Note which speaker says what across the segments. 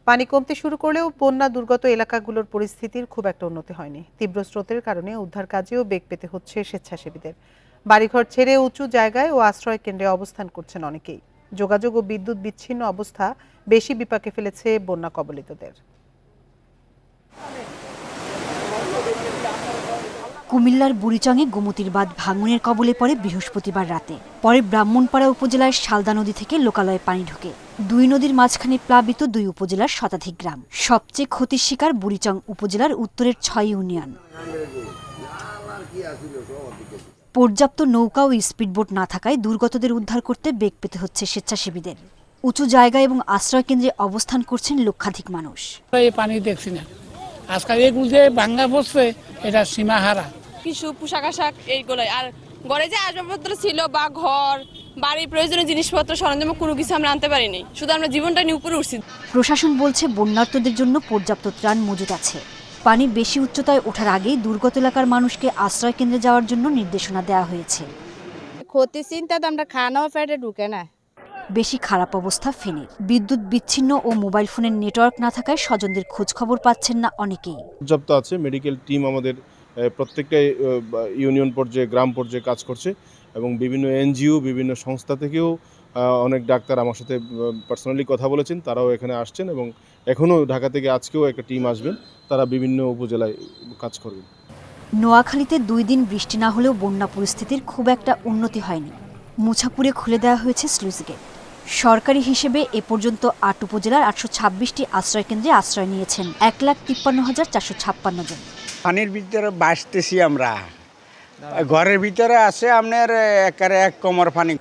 Speaker 1: পানি কমতে শুরু করলেও বন্যা দুর্গত এলাকাগুলোর পরিস্থিতির খুব একটা উন্নতি হয়নি। তীব্র স্রোতের কারণে উদ্ধার কাজেও বেগ পেতে হচ্ছে স্বেচ্ছাসেবীদের। বাড়িঘর ছেড়ে উঁচু জায়গায় ও আশ্রয় কেন্দ্রে অবস্থান করছেন অনেকেই। যোগাযোগ ও বিদ্যুৎ বিচ্ছিন্ন অবস্থা বেশি বিপাকে ফেলেছে বন্যা কবলিতদের।
Speaker 2: কুমিল্লার বুড়িচংয়ে গোমতীর বাঁধ ভাঙনের কবলে পড়ে বৃহস্পতিবার রাতে। পরে ব্রাহ্মণপাড়া উপজেলার শালদা নদী থেকে লোকালয়ে পানি ঢোকে। দুই নদীর মাঝখানে প্লাবিত দুই উপজেলার শতাধিক গ্রাম। সবচেয়ে ক্ষতির শিকার বুড়িচং উপজেলার উত্তরের ৬ ইউনিয়ন। পর্যাপ্ত নৌকা ও স্পিডবোট না থাকায় দুর্গতদের উদ্ধার করতে বেগ পেতে হচ্ছে স্বেচ্ছাসেবীদের। উঁচু জায়গা এবং আশ্রয় কেন্দ্রে অবস্থান করছেন লক্ষাধিক মানুষ।
Speaker 3: পানি দেখছি না, আজকাল এগুলো যে ভাঙ্গা পড়ছে এটা সীমাহারা।
Speaker 4: কিছু পোশাক আশাক এইগুলোই, আর ঘরে যে আসবাবপত্র ছিল বা ঘর বাড়ির প্রয়োজনীয় জিনিসপত্র সরঞ্জাম কোনো কিছু আমরা আনতে পারিনি, শুধু আমরা জীবনটা নিয়ে উপরে উঠছি।
Speaker 2: প্রশাসন বলছে বন্যার্তদের জন্য পর্যাপ্ত ত্রাণ মজুদ আছে। পানি বেশি উচ্চতায় ওঠার আগেই দুর্গত এলাকার মানুষকে আশ্রয় কেন্দ্রে যাওয়ার জন্য নির্দেশনা দেওয়া হয়েছে।
Speaker 5: ক্ষতি চিন্তা তো আমরা খানাও পেটে ঢুকে না।
Speaker 2: বেশি খারাপ অবস্থা ফেনীর। বিদ্যুৎ বিচ্ছিন্ন ও মোবাইল ফোনের নেটওয়ার্ক না থাকায় স্বজনদের খোঁজ খবর পাচ্ছেন না অনেকেই।
Speaker 6: পর্যাপ্ত আছে, মেডিকেল টিম আমাদের প্রত্যেকটা ইউনিয়ন পর্যায়ে গ্রাম পর্যায়ে কাজ করছে এবং বিভিন্ন এনজিও বিভিন্ন সংস্থা থেকেও অনেক ডাক্তার আমার সাথে পার্সোনালি কথা বলেছেন, তারাও এখানে আসছেন এবং এখনও ঢাকা থেকে আজকেও একটা টিম আসবেন, তারা বিভিন্ন উপজেলায় কাজ করবেন।
Speaker 2: নোয়াখালীতে ২ দিন বৃষ্টি না হলেও বন্যা পরিস্থিতির খুব একটা উন্নতি হয়নি। মুছাপুরে খুলে দেওয়া হয়েছে স্লুইস গেট। সরকারি হিসেবে এ পর্যন্ত ৮ উপজেলার ৮২৬টি আশ্রয় কেন্দ্রে আশ্রয় নিয়েছেন ১,৫৩,৪৫৬ জন।
Speaker 7: পানির ভিতরে বাঁচতেছি আমরা, ঘরের ভিতরে আছে আপনার একেবারে এক কোমর পানি।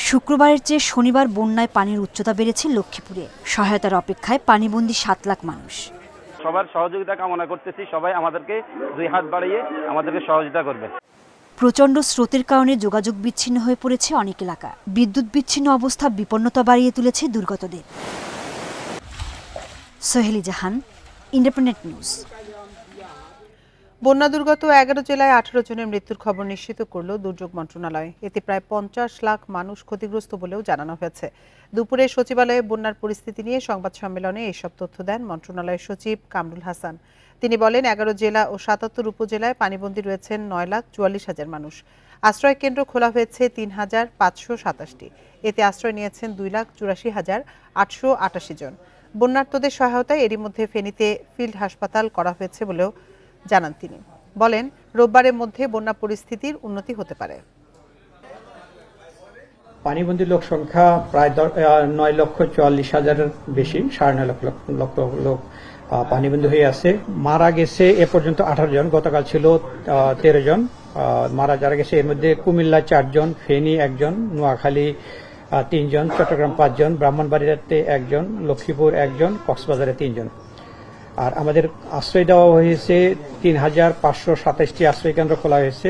Speaker 2: শুক্রবারের চেয়ে শনিবার বন্যায় পানির উচ্চতা বেড়েছে লক্ষ্মীপুরে। সহায়তার অপেক্ষায় পানিবন্দী ৭ লাখ মানুষ।
Speaker 8: সবার সহযোগিতা কামনা করতেছি, সবাই আমাদেরকে ২ হাত বাড়িয়ে আমাদেরকে সহযোগিতা করবে।
Speaker 2: প্রচণ্ড স্রোতের কারণে যোগাযোগ বিচ্ছিন্ন হয়ে পড়েছে অনেক এলাকা। বিদ্যুৎ বিচ্ছিন্ন অবস্থা বিপন্নতা বাড়িয়ে তুলেছে দুর্গতদের। সোহেলি জাহান, ইন্ডিপেন্ডেন্ট নিউজ।
Speaker 1: বন্যা দুর্গত ১১ জেলায় ১৮ জনের মৃত্যুর খবর নিশ্চিত করল দুর্যোগ মন্ত্রণালয়। এতে প্রায় ৫০ লাখ মানুষ ক্ষতিগ্রস্ত বলেও জানানো হয়েছে। দুপুরে সচিবালয়ে বন্যার পরিস্থিতি নিয়ে সংবাদ সম্মেলনে এসব তথ্য দেন মন্ত্রণালয়ের সচিব কামরুল হাসান। তিনি বলেন, ১১ জেলা ও ৭৭ উপজেলায় পানিবন্দী রয়েছেন ৯,৪৪,০০০ মানুষ। আশ্রয় কেন্দ্র খোলা হয়েছে ৩,৫২৭টি। এতে আশ্রয় নিয়েছেন ২,৮৪,৮৮৮ জন। বন্যার্তদের সহায়তায় এরই মধ্যে ফেনীতে ফিল্ড হাসপাতাল করা হয়েছে বলেও জানান তিনি। বলেন, রোববারের মধ্যে বন্যা পরিস্থিতির উন্নতি হতে পারে।
Speaker 9: পানিবন্দী লোক সংখ্যা প্রায় ৯,৪৪,০০০-এর বেশি, ৯.৫ লক্ষ লোক পানিবন্দী হয়ে আছে। মারা গেছে এ পর্যন্ত ১৮ জন, গতকাল ছিল ১৩ জন মারা যারা গেছে। এর মধ্যে কুমিল্লা ৪ জন, ফেনী ১ জন, নোয়াখালী ৩ জন, চট্টগ্রাম ৫ জন, ব্রাহ্মণবাড়িয়াতে ১ জন, লক্ষ্মীপুর ১ জন, কক্সবাজারে 3 জন। আর আমাদের আশ্রয় দেওয়া হয়েছে ৩,৫২৭টি আশ্রয় কেন্দ্র খোলা হয়েছে।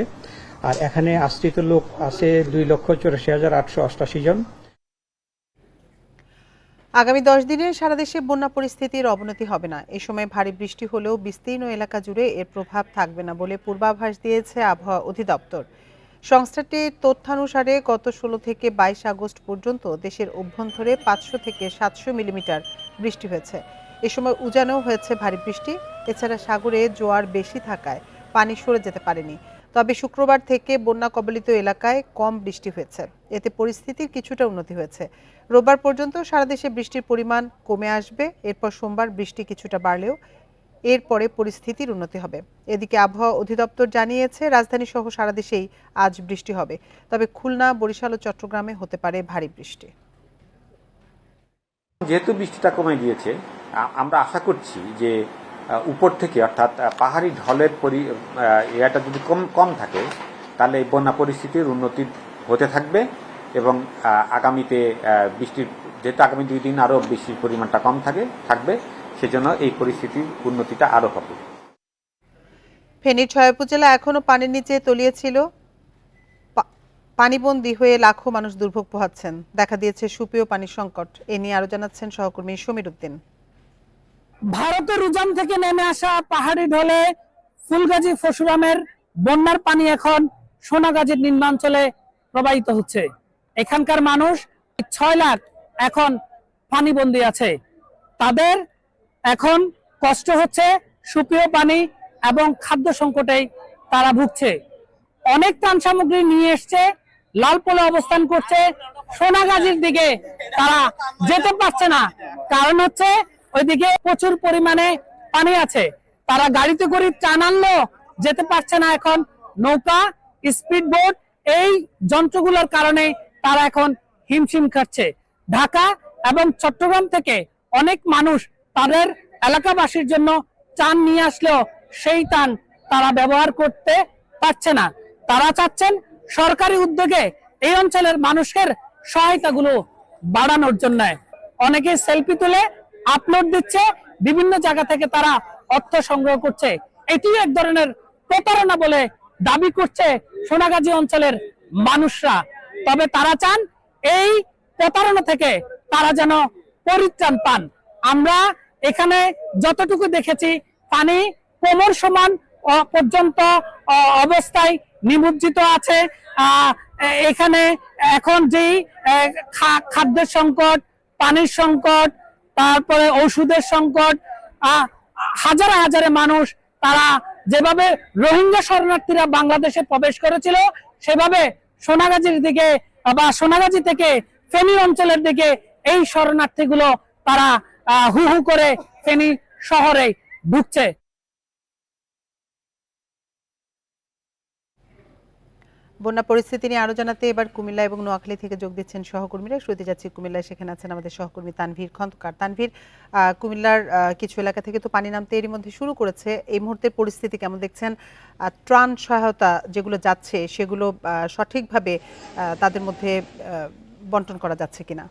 Speaker 9: আর এখানে আশ্রিত লোক আছে ২,৮৪,৮৮৮ জন।
Speaker 1: আগামী ১০ দিনে সারা দেশে বন্যা পরিস্থিতির অবনতি হবে না। এ সময় ভারী বৃষ্টি হলেও বিস্তীর্ণ এলাকা জুড়ে এর প্রভাব থাকবে না বলে পূর্বাভাস দিয়েছে আবহাওয়া অধিদপ্তর। সংস্থাটির তথ্যানুসারে গত ১৬ থেকে ২২ আগস্ট পর্যন্ত দেশের অভ্যন্তরে ৫০০ থেকে ৭০০ মিলিমিটার বৃষ্টি হয়েছে। এ সময় উজানেও হয়েছে ভারী বৃষ্টি। এছাড়া সাগরে জোয়ার বেশি থাকায় পানি সরে যেতে পারেনি। তবে শুক্রবার থেকে বন্যা কবলিত এলাকায় কম বৃষ্টি হয়েছে। এতে পরিস্থিতির কিছুটা উন্নতি হয়েছে। রোববার পর্যন্ত সারা দেশে বৃষ্টির পরিমাণ কমে আসবে। এরপর সোমবার বৃষ্টি কিছুটা বাড়লেও এরপরে পরিস্থিতির উন্নতি হবে। এদিকে আবহাওয়া অধিদপ্তর জানিয়েছে, রাজধানী সহ সারা দেশেই আজ বৃষ্টি হবে। তবে খুলনা, বরিশাল ও চট্টগ্রামে হতে পারে ভারী বৃষ্টি।
Speaker 10: যেহেতু বৃষ্টিটা কমে গিয়েছে, আমরা আশা করছি যে উপর থেকে অর্থাৎ পাহাড়ি ঢলের এরিয়াটা যদি কম থাকে তাহলে বন্যা পরিস্থিতির উন্নতি হতে থাকবে এবং আগামীতে বৃষ্টির যেহেতু আগামী 2 দিন আরও বৃষ্টির পরিমাণটা কম থাকবে সেজন্য এই পরিস্থিতির উন্নতিটা আরও হবে।
Speaker 1: ফেনীর ৬ উপজেলা এখনো পানির নিচে তলিয়ে ছিল। পানিবন্দী হয়ে লাখো মানুষ দুর্ভোগ পোহাচ্ছেন। দেখা দিয়েছে সুপেয় পানির সংকট। এ নিয়ে আরো জানাচ্ছেন সহকর্মী সমীর উদ্দিন।
Speaker 3: ভারতের উজান থেকে নেমে আসা পাহাড়ি ঢলে ফুলগাজী পরশুরামের বন্যার পানি এখন সোনাগাজীর নিম্নাঞ্চলে প্রবাহিত হচ্ছে। এখানকার মানুষ ৬ লাখ এখন পানিবন্দী আছে। তাদের এখন কষ্ট হচ্ছে, সুপেয় পানি এবং খাদ্য সংকটে তারা ভুগছে। অনেক ত্রাণ সামগ্রী নিয়ে এসছে, লালপোলে অবস্থান করছে, সোনাগাজীর দিকে তারা যেতে পারছে না। কারণ হচ্ছে ওইদিকে প্রচুর পরিমাণে পানি আছে, তারা গাড়িতে করে ত্রাণ আনলেও যেতে পারছে না। এখন নৌকা, স্পিড বোট এই যন্ত্রগুলোর কারণে তারা এখন হিমশিম খাচ্ছে। ঢাকা এবং চট্টগ্রাম থেকে অনেক মানুষ তাদের এলাকাবাসীর জন্য ত্রাণ নিয়ে আসলেও সেই ত্রাণ তারা ব্যবহার করতে পারছে না। তারা চাচ্ছেন সরকারি উদ্যোগে এই অঞ্চলের মানুষের সহায়তাগুলো বাড়ানোর জন্য। অনেকে সেলফি তুলে আপলোড দিচ্ছে, বিভিন্ন জায়গা থেকে তারা অর্থ সংগ্রহ করছে। এটি এক ধরনের প্রতারণা বলে দাবি করছে সোনাগাজী অঞ্চলের মানুষরা। তবে তারা চান এই প্রতারণা থেকে তারা যেন পরিত্রাণ পান। আমরা এখানে যতটুকু দেখেছি, পানি কোমর সমান পর্যন্ত অবস্থায় নিমজ্জিত আছে। এখানে এখন যেই খাদ্যের সংকট, পানির সংকট, তারপরে ওষুধের সংকট, হাজারে হাজারে মানুষ তারা যেভাবে রোহিঙ্গা শরণার্থীরা বাংলাদেশে প্রবেশ করেছিল, সেভাবে সোনাগাজীর দিকে বা সোনাগাজী থেকে ফেনী অঞ্চলের দিকে এই শরণার্থীগুলো তারা হু হু করে ফেনী শহরে ঢুকছে।
Speaker 1: বন্যা পরিস্থিতি নিয়ে আরো জানাতে এবার কুমিল্লা এবং নোয়াখালী থেকে যোগ দিচ্ছেন সহকর্মীরা। শুরুতে যাচ্ছি কুমিল্লায়, সেখানে আছেন আমাদের সহকর্মী তানভীর খন্দকার। তানভীর, কুমিল্লার কিছু এলাকা থেকে তো পানি নামতে এরই মধ্যে শুরু করেছে, এই মুহূর্তের পরিস্থিতি কেমন দেখছেন? ত্রাণ সহায়তা যেগুলো যাচ্ছে সেগুলো সঠিকভাবে তাদের মধ্যে বন্টন করা যাচ্ছে কিনা?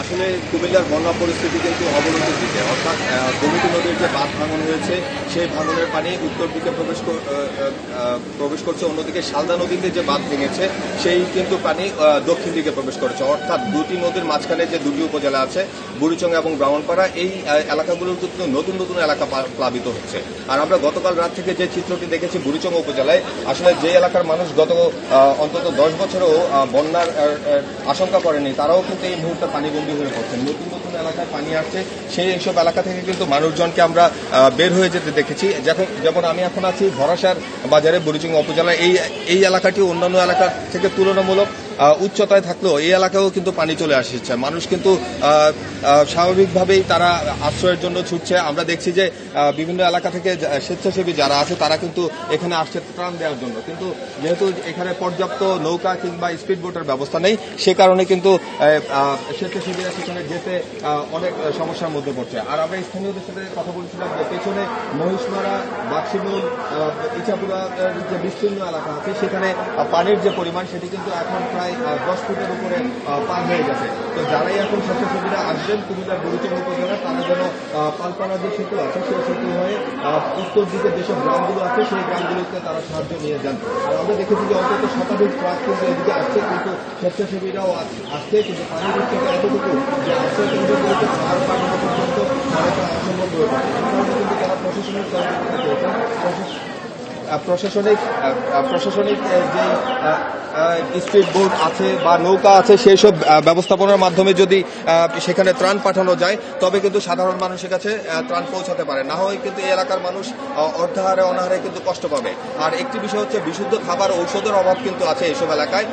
Speaker 11: আসলে কুমিল্লার বন্যা পরিস্থিতি কিন্তু অবনতির দিকে, অর্থাৎ গোমতী নদীর যে বাঁধ ভাঙন হয়েছে সেই ভাঙনের পানি উত্তর দিকে প্রবেশ করছে, অন্যদিকে শালদা নদীতে যে বাঁধ ভেঙেছে সেই কিন্তু পানি দক্ষিণ দিকে প্রবেশ করেছে। অর্থাৎ দুটি নদীর মাঝখানে যে দুটি উপজেলা আছে, বুড়িচং এবং ব্রাহ্মণপাড়া, এই এলাকাগুলোর কিন্তু নতুন নতুন এলাকা প্লাবিত হচ্ছে। আর আমরা গতকাল রাত থেকে যে চিত্রটি দেখেছি বুড়িচং উপজেলায়, আসলে যে এলাকার মানুষ গত অন্তত 10 বছরেও বন্যার আশঙ্কা করেনি, তারাও কিন্তু এই মুহূর্তে পানিবন্দী হয়ে পড়ছেন। নতুন নতুন এলাকায় পানি আসছে, সেই এইসব এলাকা থেকে কিন্তু মানুষজনকে আমরা বের হয়ে যেতে দেখেছি। যেমন আমি এখন আছি ভরাসার বাজারে, বুড়িচং উপজেলায়। এই এলাকাটি অন্যান্য এলাকা থেকে তুলনামূলক উচ্চতায় থাকলেও এই এলাকায়ও কিন্তু পানি চলে আসছে। মানুষ কিন্তু স্বাভাবিকভাবেই তারা আশ্রয়ের জন্য ছুটছে। আমরা দেখছি যে বিভিন্ন এলাকা থেকে স্বেচ্ছাসেবী যারা আছে তারা কিন্তু এখানে আসছে ত্রাণ দেওয়ার জন্য, কিন্তু যেহেতু এখানে পর্যাপ্ত নৌকা কিংবা স্পিড বোটের ব্যবস্থা নেই, সে কারণে কিন্তু স্বেচ্ছাসেবীরা সেখানে যেতে অনেক সমস্যার মধ্যে পড়ছে। আর আমরা স্থানীয়দের সাথে কথা বলছিলাম যে পেছনে মহিষমারা, বাক্সিমুল, ইচাপুরা যে বিস্তীর্ণ এলাকা আছে, সেখানে পানির যে পরিমাণ সেটি কিন্তু এখন প্রায় 10 ফুটের উপরে পার হয়ে গেছে। তো যারাই এখন স্বেচ্ছাসেবীরা আসবেন কুমিল্লার বুড়িচং উপজেলা, তারা যেন পালপাড়া যে সেতু আছে সেই সেতু হয়ে উত্তর দিকে যেসব গ্রামগুলো আছে সেই গ্রামগুলোতে তারা সাহায্য নিয়ে যান। আর আমরা দেখেছি যে অন্তত শতাধিক ট্রাক কিন্তু এদিকে আসছে, কিন্তু স্বেচ্ছাসেবীরাও আসছে, কিন্তু পানির উচ্চতা এতটুকু যে আশ্রয় কেন্দ্রগুলোতে পার পাঠানো পর্যন্ত তারা অসম্ভব হয়ে পড়ে। এই কারণে কিন্তু তারা প্রশাসনিক সহযোগিতা পেয়েছেন। প্রশাসনিক যে স্পিড বোট আছে বা নৌকা আছে, সেই সব ব্যবস্থাপনার মাধ্যমে যদি সেখানে ত্রাণ পাঠানো যায়, তবে কিন্তু সাধারণ মানুষের কাছে ত্রাণ পৌঁছাতে পারে। না হয় কিন্তু এই এলাকার মানুষ অর্ধাহারে অনাহারে কিন্তু কষ্ট পাবে। আর একটি বিষয় হচ্ছে বিশুদ্ধ খাবার ঔষধের অভাব কিন্তু আছে এইসব এলাকায়।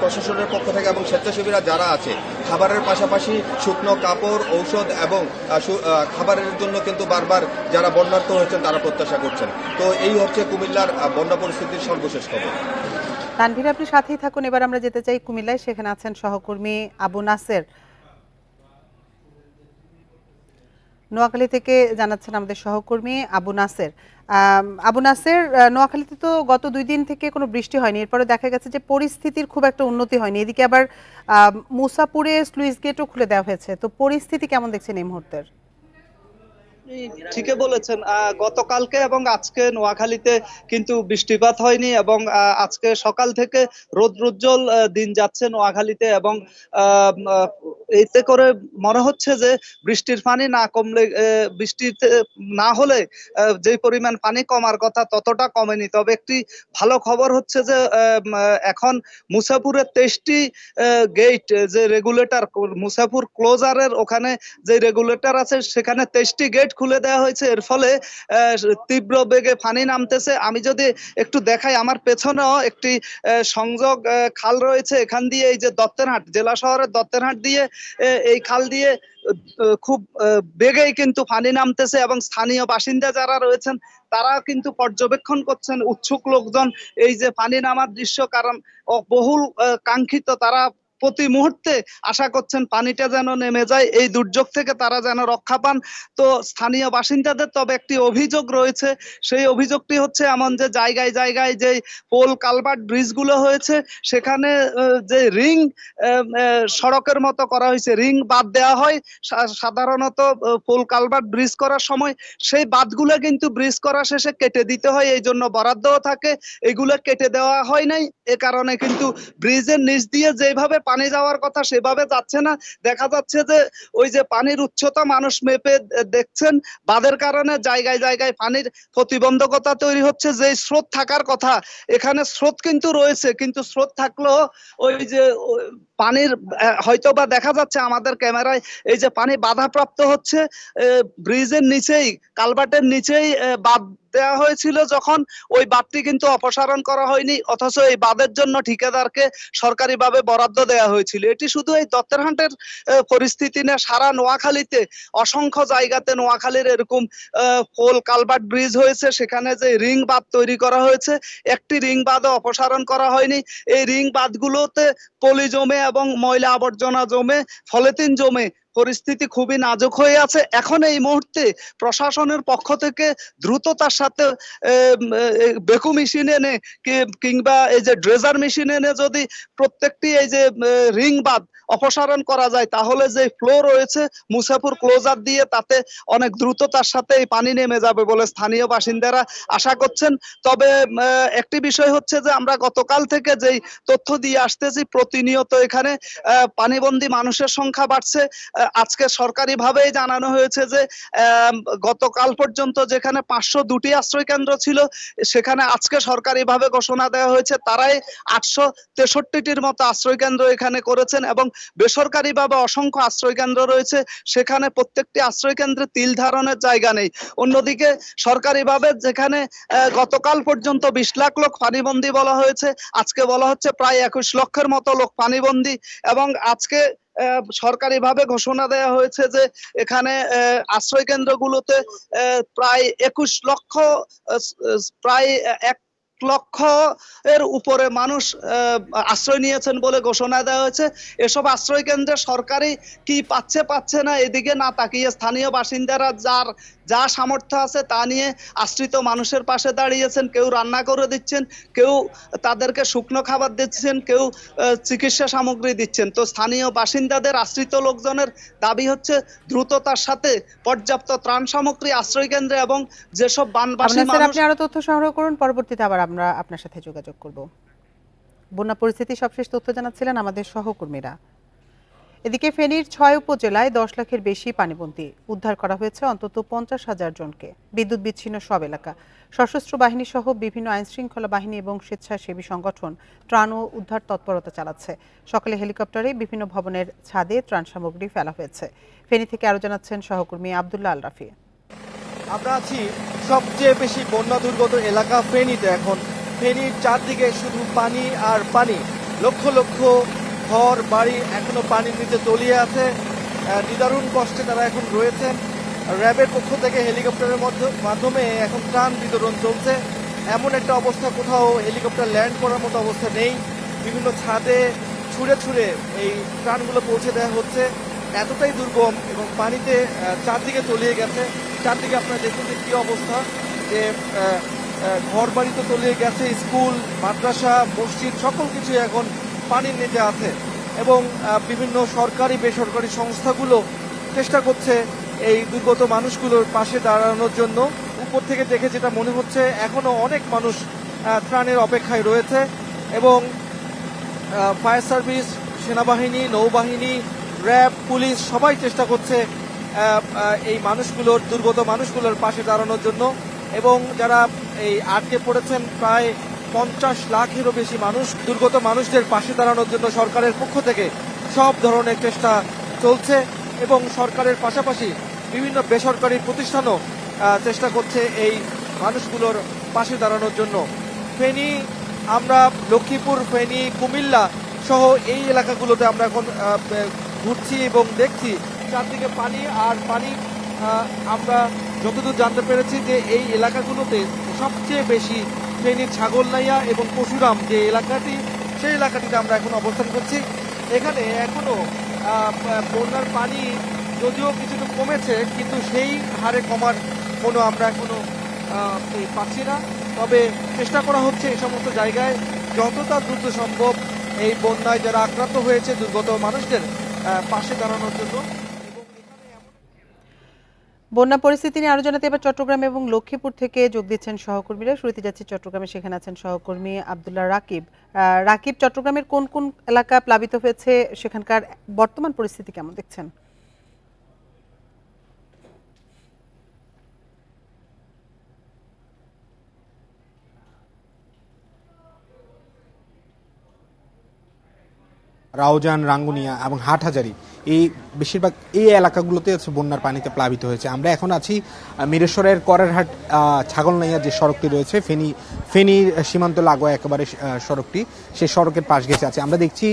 Speaker 11: প্রশাসনের পক্ষ থেকে এবং স্বেচ্ছাসেবীরা যারা আছে, খাবারের পাশাপাশি শুকনো কাপড়, ঔষধ এবং খাবারের জন্য কিন্তু বারবার যারা বন্যার্ত হয়েছেন তারা প্রত্যাশা করছেন। তো এই হচ্ছে কুমিল্লার বন্যা পরিস্থিতির সর্বশেষ খবর।
Speaker 1: তানভীর, আপনি সাথেই থাকুন। এবার আমরা যেতে চাই কুমিল্লায়, সেখানে আছেন সহকর্মী আবু নাসের। নোয়াখালী থেকে জানাচ্ছেন আমাদের সহকর্মী আবু নাসের। আবু নাসের, নোয়াখালীতে তো গত 2 দিন থেকে কোনো বৃষ্টি হয়নি, এরপরে দেখা গেছে যে পরিস্থিতির খুব একটা উন্নতি হয়নি। এদিকে আবার মুসাপুরে স্লুইস গেটও খুলে দেওয়া হয়েছে, তো পরিস্থিতি কেমন দেখছেন এই মুহূর্তের?
Speaker 12: ঠিকই বলেছেন, গতকালকে এবং আজকে নোয়াখালীতে কিন্তু বৃষ্টিপাত হয়নি এবং আজকে সকাল থেকে রৌদ্রোজ্জ্বল দিন যাচ্ছে নোয়াখালীতে এবং এতে করে মনে হচ্ছে যে বৃষ্টির পানি না কমলে, বৃষ্টিতে না হলে যে পরিমাণ পানি কমার কথা ততটা কমেনি। তবে একটি ভালো খবর হচ্ছে যে এখন মুসাফুরের 23টি গেট যে রেগুলেটর, মুসাফুর ক্লোজারের ওখানে যে রেগুলেটর আছে সেখানে 23টি গেট খুলে দেওয়া হয়েছে। এর ফলে তীব্র বেগে পানি নামতেছে। আমি যদি একটু দেখাই, আমার পেছনেও একটি সংযোগ খাল রয়েছে, এখান দিয়ে এই যে দত্তেরহাট জেলা শহরের দত্তেরহাট দিয়ে এই খাল দিয়ে খুব বেগেই কিন্তু পানি নামতেছে এবং স্থানীয় বাসিন্দা যারা রয়েছেন তারা কিন্তু পর্যবেক্ষণ করছেন, উৎসুক লোকজন এই যে পানি নামার দৃশ্য, কারণ বহুল কাঙ্ক্ষিত। তারা প্রতি মুহূর্তে আশা করছেন পানিটা যেন নেমে যায়, এই দুর্যোগ থেকে তারা যেন রক্ষা পান। তো স্থানীয় বাসিন্দাদের তবে একটি অভিযোগ রয়েছে, সেই অভিযোগটি হচ্ছে এমন যে জায়গায় জায়গায় যে পোল কালভার্ট ব্রিজগুলো হয়েছে সেখানে যে রিং সড়কের মতো করা হয়েছে, রিং বাদ দেওয়া হয় সাধারণত পোল কালভার্ট ব্রিজ করার সময়, সেই বাঁধগুলো কিন্তু ব্রিজ করা শেষে কেটে দিতে হয়, এই জন্য বরাদ্দও থাকে, এগুলো কেটে দেওয়া হয় নাই। এ কারণে কিন্তু ব্রিজের নিচ দিয়ে যেভাবে পানি যাওয়ার কথা সেভাবে যাচ্ছে না। দেখা যাচ্ছে যে ওই যে পানির উচ্চতা মানুষ মেপে দেখছেন, বাঁধের কারণে জায়গায় জায়গায় পানির প্রতিবন্ধকতা তৈরি হচ্ছে। যে স্রোত থাকার কথা এখানে স্রোত কিন্তু রয়েছে, কিন্তু স্রোত থাকলেও ওই যে পানির হয়তো বা দেখা যাচ্ছে আমাদের ক্যামেরায় এই যে পানি বাধাপ্রাপ্ত হচ্ছে, ব্রিজের নিচেই কালভার্টের নিচেই বাঁধ দেওয়া হয়েছিল, যখন ওই বাঁধটি কিন্তু অপসারণ করা হয়নি, অথচ এই বাঁধের জন্য ঠিকাদারকে সরকারিভাবে বরাদ্দ দেওয়া হয়েছিল। এটি শুধু এই দত্তেরহাটের পরিস্থিতি না, সারা নোয়াখালীতে অসংখ্য জায়গাতে নোয়াখালীর এরকম পোল কালভার্ট ব্রিজ হয়েছে, সেখানে যে রিং বাঁধ তৈরি করা হয়েছে একটি রিং বাঁধও অপসারণ করা হয়নি। এই রিং বাঁধগুলোতে পলি জমে এবং ময়লা আবর্জনা জমে, পলিথিন জমে পরিস্থিতি খুবই নাজুক হয়ে আছে। এখন এই মুহূর্তে প্রশাসনের পক্ষ থেকে দ্রুততার সাথে বেকু মেশিন এনে কিংবা এই যে ড্রেজার মেশিন এনে যদি প্রত্যেকটি এই যে রিং বাঁধ অপসারণ করা যায় তাহলে যে ফ্লো রয়েছে মুসাফুর ক্লোজার দিয়ে তাতে অনেক দ্রুততার সাথে এই পানি নেমে যাবে বলে স্থানীয় বাসিন্দারা আশা করছেন। তবে একটি বিষয় হচ্ছে যে আমরা গতকাল থেকে যেই তথ্য দিয়ে আসতেছি, প্রতিনিয়ত এখানে পানিবন্দী মানুষের সংখ্যা বাড়ছে। আজকে সরকারিভাবেই জানানো হয়েছে যে গতকাল পর্যন্ত যেখানে 502টি আশ্রয় কেন্দ্র ছিল সেখানে আজকে সরকারিভাবে ঘোষণা দেওয়া হয়েছে তারাই 863টির মতো আশ্রয় কেন্দ্র এখানে করেছেন এবং বেসরকারিভাবে অসংখ্য আশ্রয় কেন্দ্র রয়েছে, সেখানে প্রত্যেকটি আশ্রয় কেন্দ্রে তিল ধারণের জায়গা নেই। অন্যদিকে সরকারিভাবে যেখানে গতকাল পর্যন্ত 20 লাখ লোক পানিবন্দী বলা হয়েছে, আজকে বলা হচ্ছে প্রায় 21 লক্ষের মতো লোক পানিবন্দী এবং আজকে সরকারিভাবে ঘোষণা দেওয়া হয়েছে যে এখানে আশ্রয় কেন্দ্রগুলোতে প্রায় 21 লক্ষ, প্রায় 1 লক্ষ এর উপরে মানুষ আশ্রয় নিয়েছেন বলে ঘোষণা দেওয়া হয়েছে। এসব আশ্রয় কেন্দ্রে সরকারি কি পাচ্ছে না এদিকে না তাকিয়ে স্থানীয় বাসিন্দারা যা সামর্থ্য আছে তা নিয়ে আশ্রিত মানুষের পাশে দাঁড়িয়েছেন। কেউ রান্না করে দিচ্ছেন, কেউ তাদেরকে শুকনো খাবার দিচ্ছেন, কেউ চিকিৎসা সামগ্রী দিচ্ছেন। তো স্থানীয় বাসিন্দাদের আশ্রিত লোকজনের দাবি হচ্ছে দ্রুততার সাথে পর্যাপ্ত ত্রাণ সামগ্রী আশ্রয় কেন্দ্রে এবং যেসব বানবাসী মানুষ।
Speaker 1: আপনি আরো তথ্য সংগ্রহ করুন, পরবর্তীতে আবার আমরা আপনার সাথে যোগাযোগ করব। বন্যা পরিস্থিতি সবশেষ তথ্য জানাচ্ছিলেন আমাদের সহকর্মীরা। এদিকে ফেনীর 6 উপজেলায় 10 লাখের বেশি পানিবন্দী, উদ্ধার করা হয়েছে অন্তত 50,000 জনকে। বিদ্যুৎ বিচ্ছিন্ন সব এলাকা। সশস্ত্র বাহিনী সহ বিভিন্ন আইন শৃঙ্খলা বাহিনী এবং স্বেচ্ছাসেবী সংগঠন ত্রাণ ও উদ্ধার তৎপরতা চালাচ্ছে। সকালে হেলিকপ্টারে বিভিন্ন ভবনের ছাদে ত্রাণ সামগ্রী ফেলা হয়েছে। ফেনী থেকে আরো জানাচ্ছেন সহকর্মী আব্দুল্লাহ আল রাফি।
Speaker 13: আমরা আছি সবচেয়ে বেশি বন্যা দুর্গত এলাকা ফেনীতে। এখন ফেনীর চারদিকে শুধু পানি আর পানি, লক্ষ লক্ষ ঘর বাড়ি এখনো পানির নিচে তলিয়ে আছে। নিদারুণ কষ্টে তারা এখন রয়েছেন। র্যাবের পক্ষ থেকে হেলিকপ্টারের মাধ্যমে এখন ত্রাণ বিতরণ চলছে। এমন একটা অবস্থা, কোথাও হেলিকপ্টার ল্যান্ড করার মতো অবস্থা নেই। বিভিন্ন ছাদে ছুঁড়ে ছুঁড়ে এই ত্রাণগুলো পৌঁছে দেওয়া হচ্ছে। এতটাই দুর্গম এবং পানিতে চারদিকে তলিয়ে গেছে। চারদিকে আপনারা দেখুন যে কী অবস্থা, যে ঘর বাড়ি তো তলিয়ে গেছে, স্কুল মাদ্রাসা মসজিদ সকল কিছু এখন পানির নিচে আছে এবং বিভিন্ন সরকারি বেসরকারি সংস্থাগুলো চেষ্টা করছে এই দুর্গত মানুষগুলোর পাশে দাঁড়ানোর জন্য। উপর থেকে দেখে যেটা মনে হচ্ছে এখনো অনেক মানুষ ত্রাণের অপেক্ষায় রয়েছে এবং ফায়ার সার্ভিস, সেনাবাহিনী, নৌবাহিনী, র্যাব, পুলিশ সবাই চেষ্টা করছে এই মানুষগুলোর, দুর্গত মানুষগুলোর পাশে দাঁড়ানোর জন্য। এবং যারা এই আটকে পড়েছেন প্রায় 50 লাখেরও বেশি মানুষ, দুর্গত মানুষদের পাশে দাঁড়ানোর জন্য সরকারের পক্ষ থেকে সব ধরনের চেষ্টা চলছে এবং সরকারের পাশাপাশি বিভিন্ন বেসরকারি প্রতিষ্ঠানও চেষ্টা করছে এই মানুষগুলোর পাশে দাঁড়ানোর জন্য। ফেনী, আমরা লক্ষ্মীপুর, ফেনী, কুমিল্লা সহ এই এলাকাগুলোতে আমরা এখন ঘুরছি এবং দেখছি চারদিকে পানি আর পানি। আমরা যতদূর জানতে পেরেছি যে এই এলাকাগুলোতে সবচেয়ে বেশি ফেনীর ছাগলনাইয়া এবং পশুরাম যে এলাকাটি, সেই এলাকাটিতে আমরা এখন অবস্থান করছি। এখানে এখনো বন্যার পানি যদিও কিছুটা কমেছে, কিন্তু সেই হারে কমার কোনো আমরা এখনো পাচ্ছি না। তবে চেষ্টা করা হচ্ছে এই সমস্ত জায়গায় যতটা দ্রুত সম্ভব এই বন্যায় যারা আক্রান্ত হয়েছে দুর্গত মানুষদের পাশে দাঁড়ানোর জন্য।
Speaker 1: বন্যা পরিস্থিতি নিয়ে আরো জানাতে এবার চট্টগ্রাম এবং লক্ষ্মীপুর থেকে যোগ দিচ্ছেন সহকর্মীরা। শুরুতে যাচ্ছি চট্টগ্রামে, সেখানে আছেন সহকর্মী আব্দুল্লাহ রাকিব। রাকিব, চট্টগ্রামের কোন কোন এলাকা প্লাবিত হয়েছে, সেখানকার বর্তমান পরিস্থিতি কেমন দেখছেন?
Speaker 14: রাউজান, রাঙ্গুনিয়া এবং হাটহাজারী, এই বেশিরভাগ এই এলাকাগুলোতে বন্যার পানিতে প্লাবিত হয়েছে। আমরা এখন আছি মিরেশ্বরের করেরহাট ছাগলনাইয়া যে সড়কটি রয়েছে, ফেনীর সীমান্ত লাগোয়া একেবারে সড়কটি, সেই সড়কের পাশ ঘেঁষে আছে। আমরা দেখছি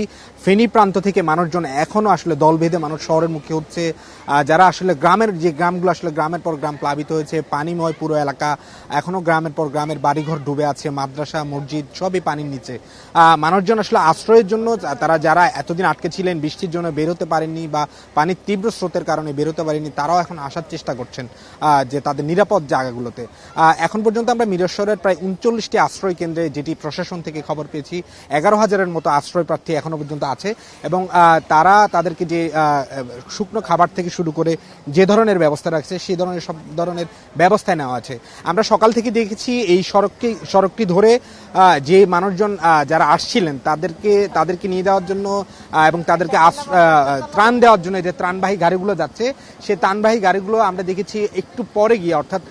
Speaker 14: ফেনী প্রান্ত থেকে মানুষজন এখনও আসলে দল বেঁধে মানুষ শহরের মুখে হচ্ছে। যারা আসলে গ্রামের যে গ্রামগুলো আসলে গ্রামের পর গ্রাম প্লাবিত হয়েছে, পানিময় পুরো এলাকা, এখনও গ্রামের পর গ্রামের বাড়িঘর ডুবে আছে, মাদ্রাসা, মসজিদ সবই পানির নিচে। মানুষজন আসলে আশ্রয়ের জন্য, তারা যারা এতদিন আটকে ছিলেন, বৃষ্টির জন্য বেরোতে পারেননি বা পানির তীব্র স্রোতের কারণে বেরোতে পারেনি, তারাও এখন আসার চেষ্টা করছেন যে তাদের নিরাপদ জায়গাগুলোতে। এখন পর্যন্ত আমরা মিরেশ্বরের প্রায় 39টি আশ্রয় কেন্দ্রে, যেটি প্রশাসন থেকে খবর পেয়েছি, 11,000-এর মতো আশ্রয় প্রার্থী এখনো পর্যন্ত আছে এবং তারা তাদেরকে যে শুকনো খাবার থেকে শুরু করে যে ধরনের ব্যবস্থা রাখছে, সেই ধরনের সব ধরনের ব্যবস্থায় নেওয়া আছে। আমরা সকাল থেকে দেখেছি এই সড়কটি ধরে যে মানুষজন যারা আসছিলেন তাদেরকে নিয়ে যাওয়ার জন্য এবং তাদেরকে ত্রাণ দেওয়ার জন্য যে ত্রাণবাহী গাড়িগুলো যাচ্ছে, সেই ত্রাণবাহী গাড়িগুলো আমরা দেখেছি একটু পরে গিয়ে, অর্থাৎ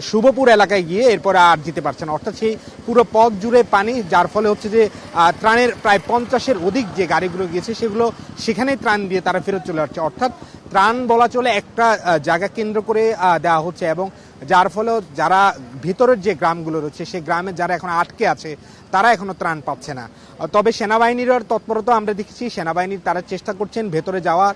Speaker 14: শুভপুর এলাকায় গিয়ে এরপরে আর যেতে পারছে না। অর্থাৎ সেই পুরো পথ জুড়ে পানি, যার ফলে হচ্ছে যে ত্রাণের প্রায় 50-এর অধিক যে গাড়িগুলো গিয়েছে সেগুলো সেখানেই ত্রাণ দিয়ে তারা ফেরত চলে আসছে। অর্থাৎ ত্রাণ বলা চলে একটা জায়গা কেন্দ্র করে দেওয়া হচ্ছে এবং যার ফলে যারা ভিতরের যে গ্রামগুলো রয়েছে, সেই গ্রামে যারা এখন আটকে আছে তারা এখনো ত্রাণ পাচ্ছে না। তবে সেনাবাহিনীর তৎপরতা আমরা দেখেছি, সেনাবাহিনীর তারা চেষ্টা করছেন ভেতরে যাওয়ার।